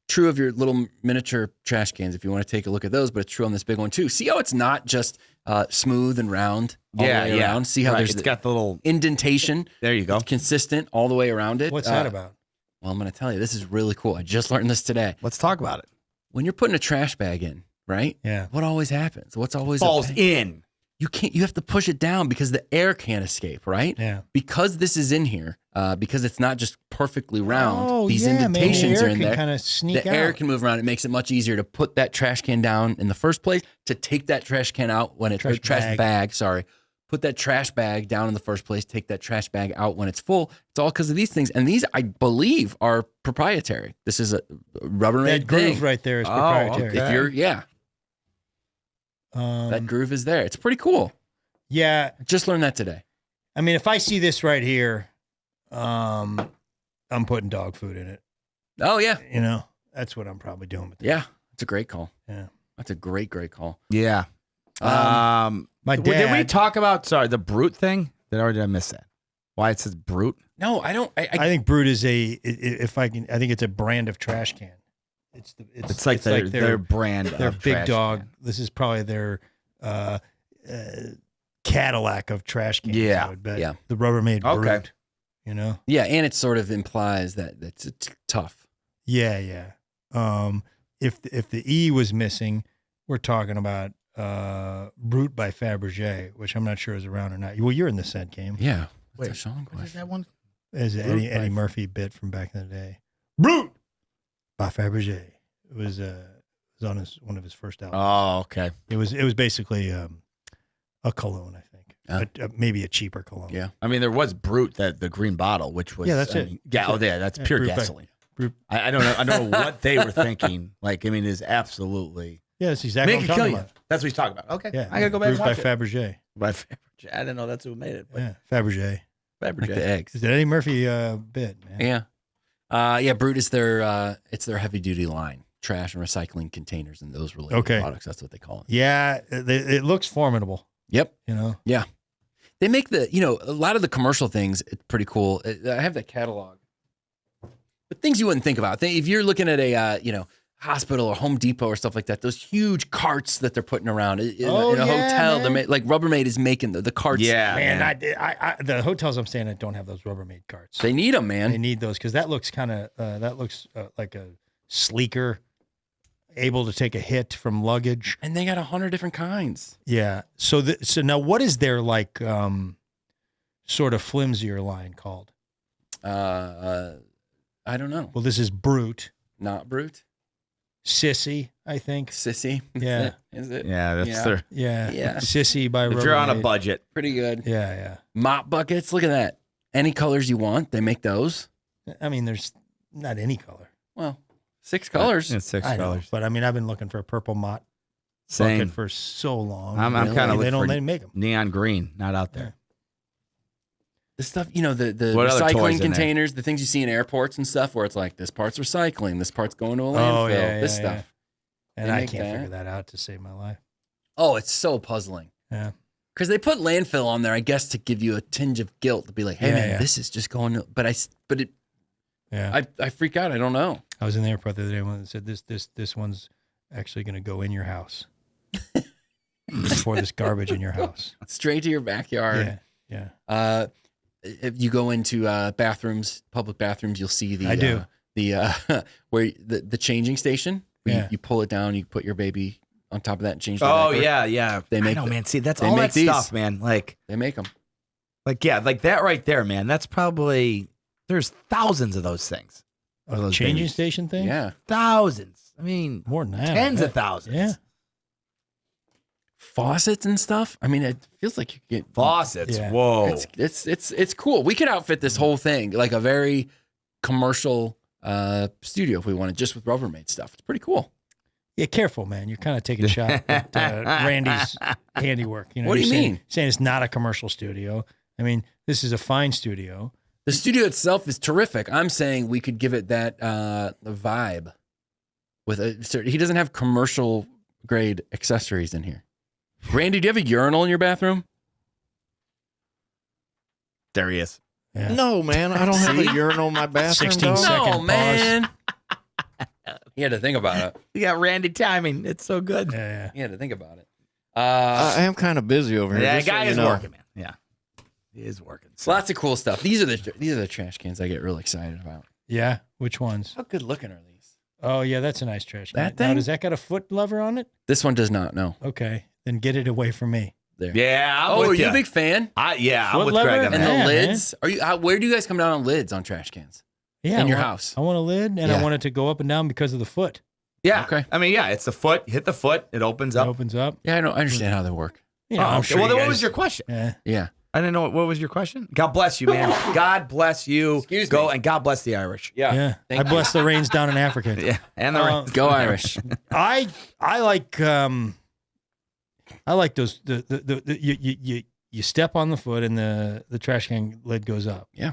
true of your little miniature trash cans if you want to take a look at those, but it's true on this big one too. See how it's not just smooth and round all the way around? See how there's it's got the little indentation. There you go. Consistent all the way around it. What's that about? Well, I'm going to tell you, this is really cool. I just learned this today. Let's talk about it. When you're putting a trash bag in, right? Yeah. What always happens? What's always Falls in. You have to push it down because the air can't escape, right? Yeah. Because this is in here, because it's not just perfectly round. Oh, these yeah, indentations are in there. Kind of sneak The out. air can move around. It makes it much easier to put that trash can down in the first place, to take that trash can out when it's trash bag. Sorry. Put that trash bag down in the first place, take that trash bag out when it's full. It's all because of these things. And these, I believe, are proprietary. This is a Rubbermaid That groove thing. right there is Oh, proprietary. okay. If you're, that groove is there. It's pretty cool. Yeah. Just learned that today. I mean, if I see this right here, I'm putting dog food in it. Oh, yeah. You know, that's what I'm probably doing with this. Yeah. It's a great call. Yeah. That's a great call. Yeah. My Did we dad. talk about the brute thing? Did I miss that? Why it says brute? No, I don't. I think Brute is I think it's a brand of trash can. It's like their brand. Their of big trash dog. can. This is probably their Cadillac of trash cans. Yeah. I would bet. Yeah. The Rubbermaid Okay. Brute. You know. Yeah, and it sort of implies that it's tough. Yeah, yeah. If the E was missing, we're talking about Brute by Fabergé, which I'm not sure is around or not. Well, you're in the set game. Yeah. Wait, That's a Sean What is question. that one? As an Brute Eddie by- Murphy bit from back in the day. Brute by Fabergé. It was on one of his first albums. Oh, okay. It was basically a cologne, I think, maybe a cheaper cologne. Yeah. I mean, there was brute, the green bottle, which was Yeah, that's it. That's pure Brute by- gasoline. Brute. I don't know. I don't know what they were thinking. Like, I mean, it is absolutely Yeah, that's exactly make what it I'm kill talking you. about. That's what he's talking about. Okay, Yeah, I gotta go back Brute and watch by it. Fabergé. By Fabergé. I didn't know that's who made it. But Yeah, Fabergé. Like Fabergé. the eggs. It's an Eddie Murphy bit, man. Yeah. Yeah, Brute is their it's their heavy duty line. Trash and recycling containers and those related Okay. products. That's what they call it. Yeah, it looks formidable. Yep. You know. They make a lot of the commercial things, it's pretty cool. I have that catalog. But things you wouldn't think about. If you're looking at a, hospital or Home Depot or stuff like that, those huge carts that they're putting around in a hotel, man. like Rubbermaid is making the carts. Yeah, Man, I the hotels I'm staying at don't have those Rubbermaid carts. They need them, man. They need those because that looks like a sleeker, able to take a hit from luggage. And they got 100 different kinds. Yeah. So now, what is their like sort of flimsier line called? I don't know. Well, this is Brute, Not Brute. Sissy, I think. Sissy. Yeah. Is it? Yeah, that's Yeah. their. Yeah. Yeah. Sissy by If you're on a Rubbermaid. budget, Pretty good. Yeah, Mop buckets. Look at that. Any colors you want, they make those. yeah. I mean, there's not any color. Well, 6 colors. it's $6. I know, but I mean, I've been looking for a purple mott Same. bucket for so long. I'm Really? kind of They looking don't. for They make them. neon green, not out there. The stuff, the What other toys recycling in there? containers, the things you see in airports and stuff, where it's like this part's recycling, this part's going to a landfill, Oh, yeah, this yeah, stuff. And They I make can't that. figure that out to save my life. Oh, it's so puzzling. Yeah. Because they put landfill on there, I guess, to give you a tinge of guilt to be like, hey Yeah, man, yeah. this is just going to, Yeah. I freak out. I don't know. I was in the airport the other day when it said this one's actually going to go in your house. Pour this garbage in your house. Straight to your backyard. Yeah. If you go into bathrooms, public bathrooms, you'll see the I do. where the changing station. Where Yeah. you pull it down, you put your baby on top of that and change the Oh diaper. yeah. They make I know, the- man. See, that's they all make that these. stuff, man. Like They make them. that right there, man. That's probably there's thousands of those things. Of those Changing babies. station thing? Yeah. Thousands. I mean, More than that. tens I of bet. thousands. Yeah. Faucets and stuff. I mean, it feels like you get Faucets. Yeah. Whoa. It's cool. We could outfit this whole thing like a very commercial studio if we wanted, just with Rubbermaid stuff. It's pretty cool. Yeah, careful, man. You're kind of taking a shot at Randy's handiwork. You know, What do you're you saying, mean? Saying it's not a commercial studio. I mean, this is a fine studio. The studio itself is terrific. I'm saying we could give it that vibe. He doesn't have commercial grade accessories in here. Randy, do you have a urinal in your bathroom? There he is. Yeah. No, man, I don't have a urinal in my bathroom. 16 dog. seconds. No, Second man. You had to think about it. You got Randy timing. It's so good. Yeah. You had to think about it. I am kind of busy over here. Yeah, just so guy you is know. working, man. Yeah, he is working. So. Lots of cool stuff. These are the trash cans I get real excited about. Yeah. Which ones? How good looking are these? Oh, yeah, that's a nice trash can. That Now, thing? does that got a foot lever on it? This one does not. No. Okay. Then get it away from me. There. Yeah. I'm Oh, with are you ya. a big fan? I'm Foot with lever? Greg on And that. the Yeah, lids? Are you? Where do you guys come down on lids on trash cans? Yeah. In your I want- house? I want a lid, and Yeah. I want it to go up and down because of the foot. Yeah. Okay. I mean, yeah, it's the foot. You hit the foot. It opens It up. opens up. Yeah, I know. I understand how they work. You know, Oh, I'm okay. sure Well, you then what guys- was your question? Yeah. Yeah. I didn't know what was your question. God bless you, man. God bless you. Excuse Go me. and God bless the Irish. Yeah. I bless the rains down in Africa. Yeah. And the Uh, Go Irish. I like those you step on the foot and the trash can lid goes up. Yeah.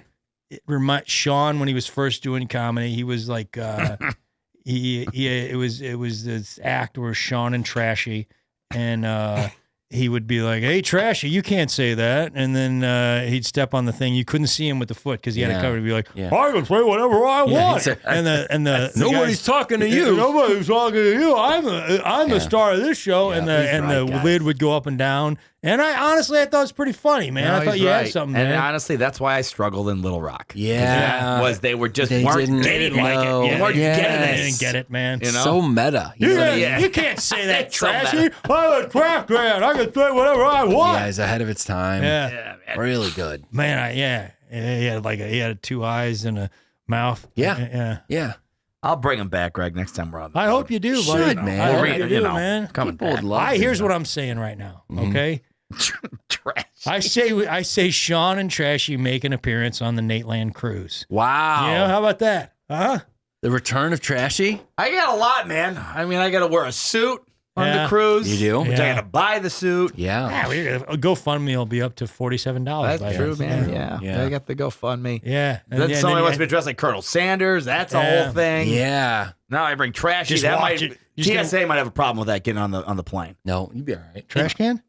It Sean, when he was first doing comedy, he was like it was this act where Sean and Trashy, and he would be like, "Hey, Trashy, you can't say that," and then he'd step on the thing. You couldn't see him with the foot because he had it Yeah. covered. He'd be like, Yeah. "I can say whatever I Yeah, want," he'd say- and the Nobody's guys- talking to you. Nobody's talking to you. I'm Yeah. the star of this show, Yeah, and he's the right, guys. lid would go up and down. And I honestly thought it was pretty funny, man. No, I thought he's you right. had something And there. honestly, that's why I struggled in Little Rock. 'Cause Yeah. that was they were just They weren't didn't getting like it. know. Yeah, weren't they getting They it. didn't get it, man. You know? So meta. You know what I mean? Yeah. You can't say that, It's so Trashy. bad. I'm a craft man. I can say whatever I want. Yeah, he's ahead of its time. Yeah. Yeah, man. Really good. Man, he had 2 eyes and a mouth. Yeah. Yeah. Yeah. I'll bring him back, Greg, next time we're on. The I road. hope you do, You buddy. should, man. I hope Read you it, do, you know, man. coming People would back. love Here's to. what I'm saying right now, Mhm. okay? Trash. I say Sean and Trashy make an appearance on the Nateland cruise. Wow. Yeah, how about that? Huh? The return of Trashy? I got a lot, man. I mean, I got to wear a suit on Yeah. the cruise. You do? Which I Yeah. got to buy the suit. Yeah. Yeah, a GoFundMe will be up to $47. That's by true, then. man. Yeah. Yeah. I got the GoFundMe. Yeah. Then somebody wants me to dress like Colonel Sanders. That's a Yeah. whole thing. Yeah. Now I bring Trashy. Just That watch might it. Just TSA might have a problem with that getting on the plane. No, you'd be all right. Trash can?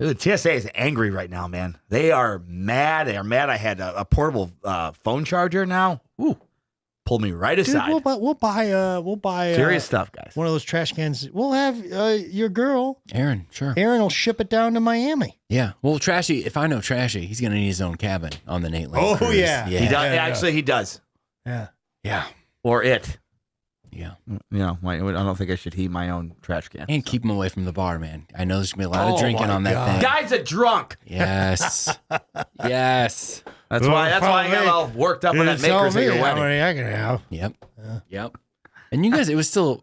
The TSA is angry right now, man. They are mad. They are mad. I had a portable phone charger now. Ooh, pulled me right Dude, aside. we'll buy Serious stuff, guys. one of those trash cans. We'll have your girl, Aaron, sure. Aaron, will ship it down to Miami. Yeah. Well, Trashy, if I know Trashy, he's going to need his own cabin on the Nateland Oh, cruise. yeah. Yeah. He does. Yeah. Actually, he does. Yeah. Yeah. Or it. Yeah. You know, I don't think I should heat my own trash can. And keep him away from the bar, man. I know there's going to be a lot of Oh, drinking my on that God. thing. Guy's a drunk. Yes. Yes. That's why I got all worked up on that makers at your how wedding. many I can have. Yep. Yep. And you guys, it was still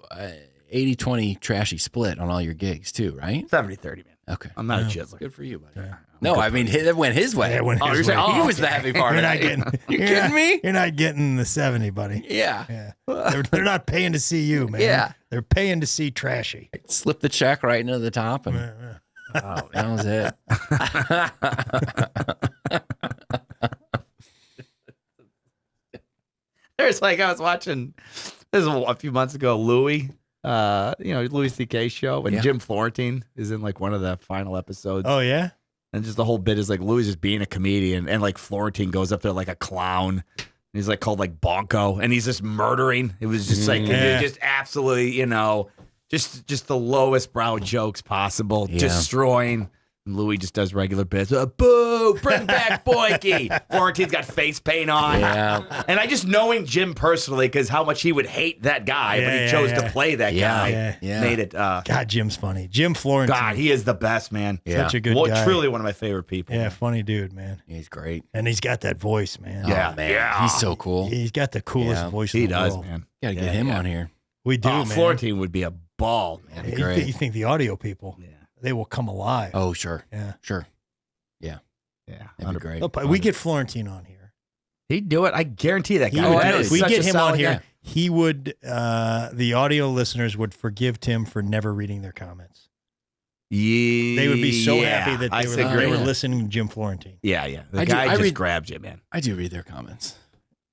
80-20 Trashy split on all your gigs too, right? 70-30, man. Okay. I'm not a chiseler. Good for you, buddy. Yeah. No, I mean, it went his way. Yeah, it went Oh, his you're saying- way. he was the happy part You're of not it. getting. You you're kidding not- me? You're not getting the 70, buddy. Yeah. Yeah. They're not paying to see you, man. Yeah. They're paying to see Trashy. Slip the check right into the top, and Yeah. that was it. There's like I was watching this is a few months ago, Louis Louis C.K. show, and Yeah. Jim Florentine is in like one of the final episodes. Oh, yeah? And just the whole bit is like Louis just being a comedian, and like Florentine goes up there like a clown. He's like called like Bonko, and he's just murdering. It was just like Yeah. just absolutely, just the lowest brow jokes possible, Yeah. destroying. And Louis just does regular bits. Boo! Bring back Boyke. Florentine's got face paint on. Yeah. And I just knowing Jim personally, because how much he would hate that guy, but he Yeah, chose yeah. to play that Yeah. guy, Yeah. Yeah. made it. God, Jim's funny. Jim Florentine. God, he is the best, man. Yeah. Such a good Well, guy. truly one of my favorite people. Yeah, funny dude, man. He's great. And he's got that voice, man. Yeah. Oh, man. Yeah. He's so cool. He's got the coolest Yeah. voice He in the does, world. man. Got to get Yeah, him yeah. on here. We do, Oh, man. Florentine would be a ball, man. That'd be You great. you think the audio people, Yeah. they will come alive. Oh, sure. Yeah. Sure. Yeah. That'd be great. We get Florentine on here. He'd do it. I guarantee that He guy would would do do it. it. If we Such get a him on solid here, guy. he would, the audio listeners would forgive Tim for never reading their comments. Yeah, They would be so happy that I they agree. were listening to Jim Florentine. Yeah. The I guy just read- grabs you, man. I do read their comments.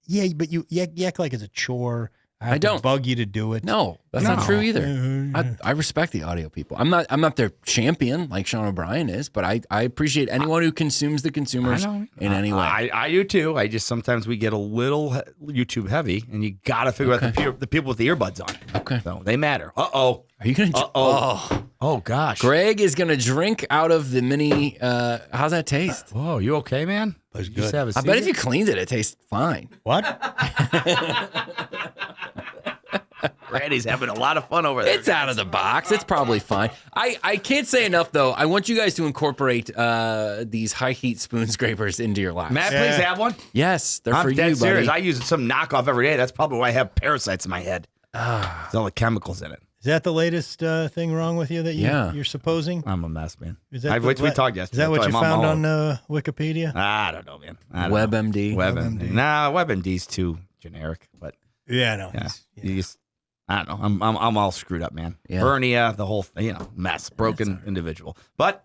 Yeah, but you act like it's a chore. I have I don't. to bug you to do it. No, that's not true either. I respect the audio people. I'm not their champion like Sean O'Brien is, but I appreciate anyone who consumes the consumers in any way. I do too. I just sometimes we get a little YouTube heavy, and you got to figure out the people with the earbuds on. Okay. So they matter. Uh-oh. Are you gonna? Oh gosh. Greg is gonna drink out of the mini. How's that taste? Whoa, you okay, man? That's Did you just good. have a I bet if seizure? you cleaned it, it tastes fine. What? Randy's having a lot of fun over there. It's out of the box. It's probably fine. I can't say enough though. I want you guys to incorporate these high heat spoon scrapers into your lives. Matt, Yeah. please have one. Yes, they're I'm for dead you, serious. buddy. I use some knockoff every day. That's probably why I have parasites in my head. There's all the chemicals in it. Is that the latest thing wrong with you that you're supposing? I'm a mess, man. Is that we talked yesterday. Is that what I you told my found mom on Wikipedia? I don't know, man. I don't know. WebMD. WebMD. Nah, WebMD's too generic. But Yeah, no. yeah, you just, I don't know. I'm all screwed up, man. Yeah. Hernia, the whole mess, broken individual. But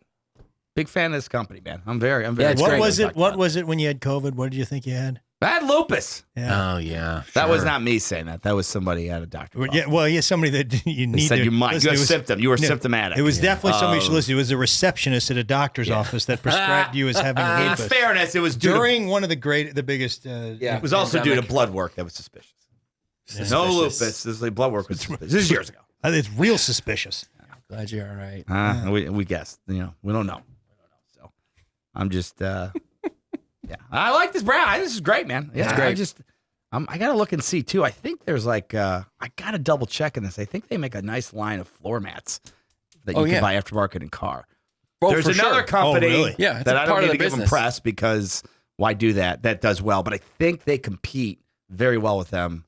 big fan of this company, man. I'm very. it's What great. was it? What was it when you had COVID? What did you think you had? I had lupus. Yeah. Oh yeah. That was sure. not me saying that. That was somebody at a doctor. Yeah, somebody that you He need. said to, you might. listen, You it was- symptom. You were no, symptomatic. It was definitely somebody you should Oh. listen to. It was a receptionist at a doctor's office that prescribed you as having In lupus. fairness, it was due During one of the biggest. it was also due to blood work that was suspicious. No lupus. This is like blood work was suspicious. This is years ago. It's real suspicious. Glad you're all right. We guessed. We don't know. So I'm just. Yeah, I like this brand. This is great, man. Yeah, It's great. I gotta look and see too. I think there's like I gotta double check in this. I think they make a nice line of floor mats that you can buy aftermarket in car. Oh, There's for another sure. company Oh, really? Yeah, it's that a I part don't of need to the give them business. press because why do that? That does well, but I think they compete very well with them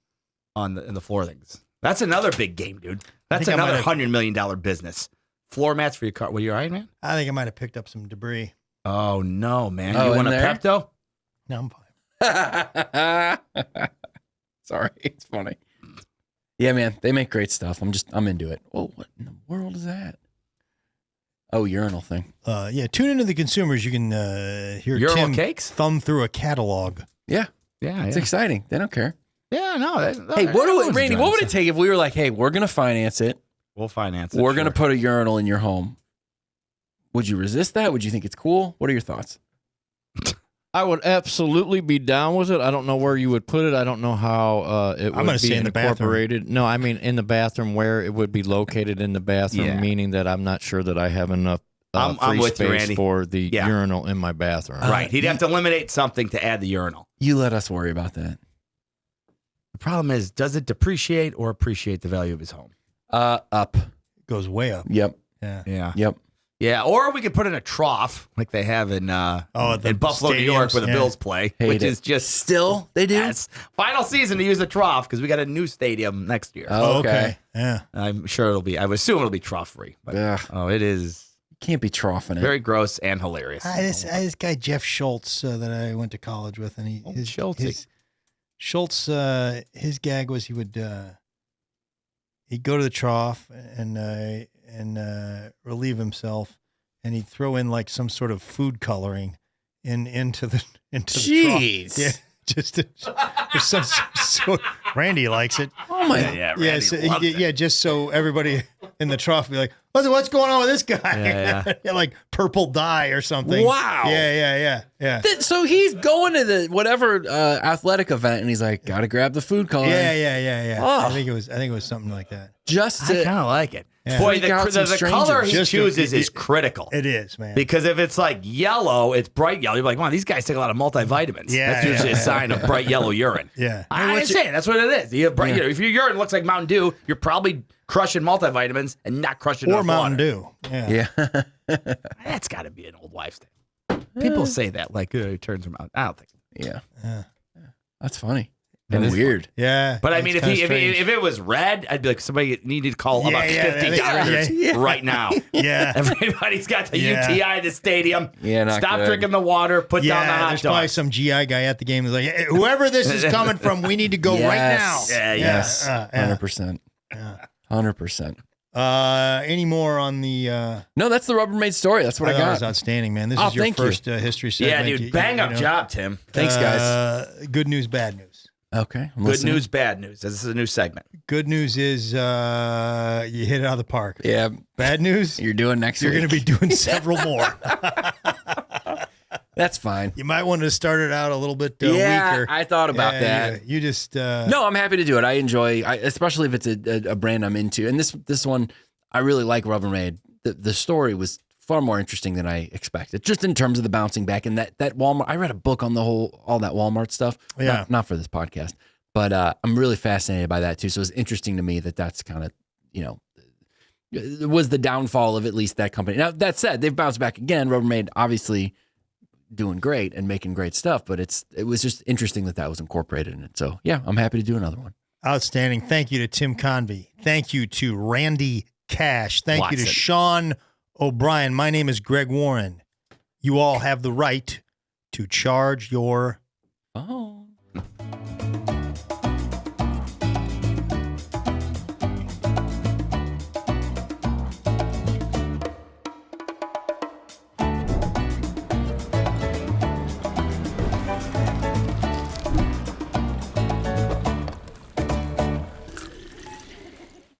in the floor things. That's another big game, dude. That's think I another might have- $100 million business. Floor mats for your car. Well, you all right, man? I think I might have picked up some debris. Oh no, man! Oh, you in want a there? Pepto? No, I'm fine. Sorry, it's funny. Yeah, man, they make great stuff. I'm into it. Oh, what in the world is that? Oh, urinal thing. Tune into the consumers. You can hear Urinal Tim cakes? thumb through a catalog. Yeah, Yeah, it's exciting. They don't care. Yeah, no. Hey, Randy? What would it take if we were like, hey, we're gonna finance it. We'll finance it. We're gonna put a urinal in your home. Would you resist that? Would you think it's cool? What are your thoughts? I would absolutely be down with it. I don't know where you would put it. I don't know how it I'm would gonna be say in the bathroom. incorporated. No, I mean in the bathroom, where it would be located in the bathroom, Yeah. meaning that I'm not sure that I have enough I'm free with you, space Randy. for the Yeah. urinal in my bathroom. Right. He'd have to eliminate something to add the urinal. You let us worry about that. The problem is, does it depreciate or appreciate the value of his home? Up. Goes way up. Yep. Yeah. Yeah. Yep. Yeah. Or we could put in a trough like they have in at the in Buffalo, New York, stadiums, where the yeah. Bills play, Hate which it. is just Still, they do. yes. Final season to use a trough because we got a new stadium next year. Oh, Okay. Yeah. I'm sure it'll be. I would assume it'll be trough free. But Ugh. it is Can't be troughing it. very gross and hilarious. This guy Jeff Schultz that I went to college with, and Schultz, his gag was he'd go to the trough and relieve himself, and he'd throw in like some sort of food coloring into the Jeez. trough. Yeah, just there's some so Randy likes it. Oh my. Yeah. Yeah, Randy so, loves it. yeah, just so everybody in the trough be like, what's going on with this guy? Yeah, like purple dye or something. Wow. Yeah. So he's going to the whatever athletic event, and he's like, "Gotta grab the food coloring." Yeah. Oh. I think it was something like that. Just I to kind of like it. Yeah. Boy, Freak out some the color he strangers. chooses is critical. It is, man. Because if it's like yellow, it's bright yellow. You're like, wow, these guys take a lot of multivitamins. Yeah, That's usually yeah, a sign of bright yellow urine. Yeah. I'm saying that's what it is. You have bright, if your urine looks like Mountain Dew, you're probably crushing multivitamins and not crushing Or enough Mountain water. Dew. yeah, That's got to be an old wives' thing. People say that like it turns them out. I don't think. yeah. Yeah. That's funny. And weird. Yeah. But I mean, it's if kinda strange. if it was red, I'd be like, somebody needed to call Yeah, about yeah, $50 right now. Yeah. Everybody's got the Yeah. UTI at the stadium. Yeah, not Stop good. drinking the water. Put down the Yeah, hot there's probably dog. some GI guy at the game who's like, hey, whoever this is coming from, we need to go right now. Yes. Yeah, Yes. 100%. Yeah. 100%. Any more on the? No, that's the Rubbermaid story. That's what I thought it was got. outstanding, man. This Oh, is your thank you. first history segment. Yeah, dude. Bang up job, Tim. Thanks, guys. Good news, bad news. Okay. I'm Good listening. news, bad news. This is a new segment. Good news is you hit it out of the park. Yeah. Bad news, You're doing next you're week. going to be doing several more. That's fine. You might want to start it out a little bit Yeah, weaker. I thought about that. You just No, I'm happy to do it. I enjoy, especially if it's a brand I'm into. And this one, I really like Rubbermaid. The story was far more interesting than I expected, just in terms of the bouncing back and that Walmart. I read a book on all that Walmart stuff. Yeah. Not for this podcast, but I'm really fascinated by that too. So it's interesting to me that's kind of, it was the downfall of at least that company. Now, that said, they've bounced back again. Rubbermaid obviously doing great and making great stuff, but it was just interesting that was incorporated in it. So yeah, I'm happy to do another one. outstanding. Thank you to Tim Convey. Thank you to Randy Cash. Thank you to Watson. Sean O'Brien. My name is Greg Warren. You all have the right to charge your Oh.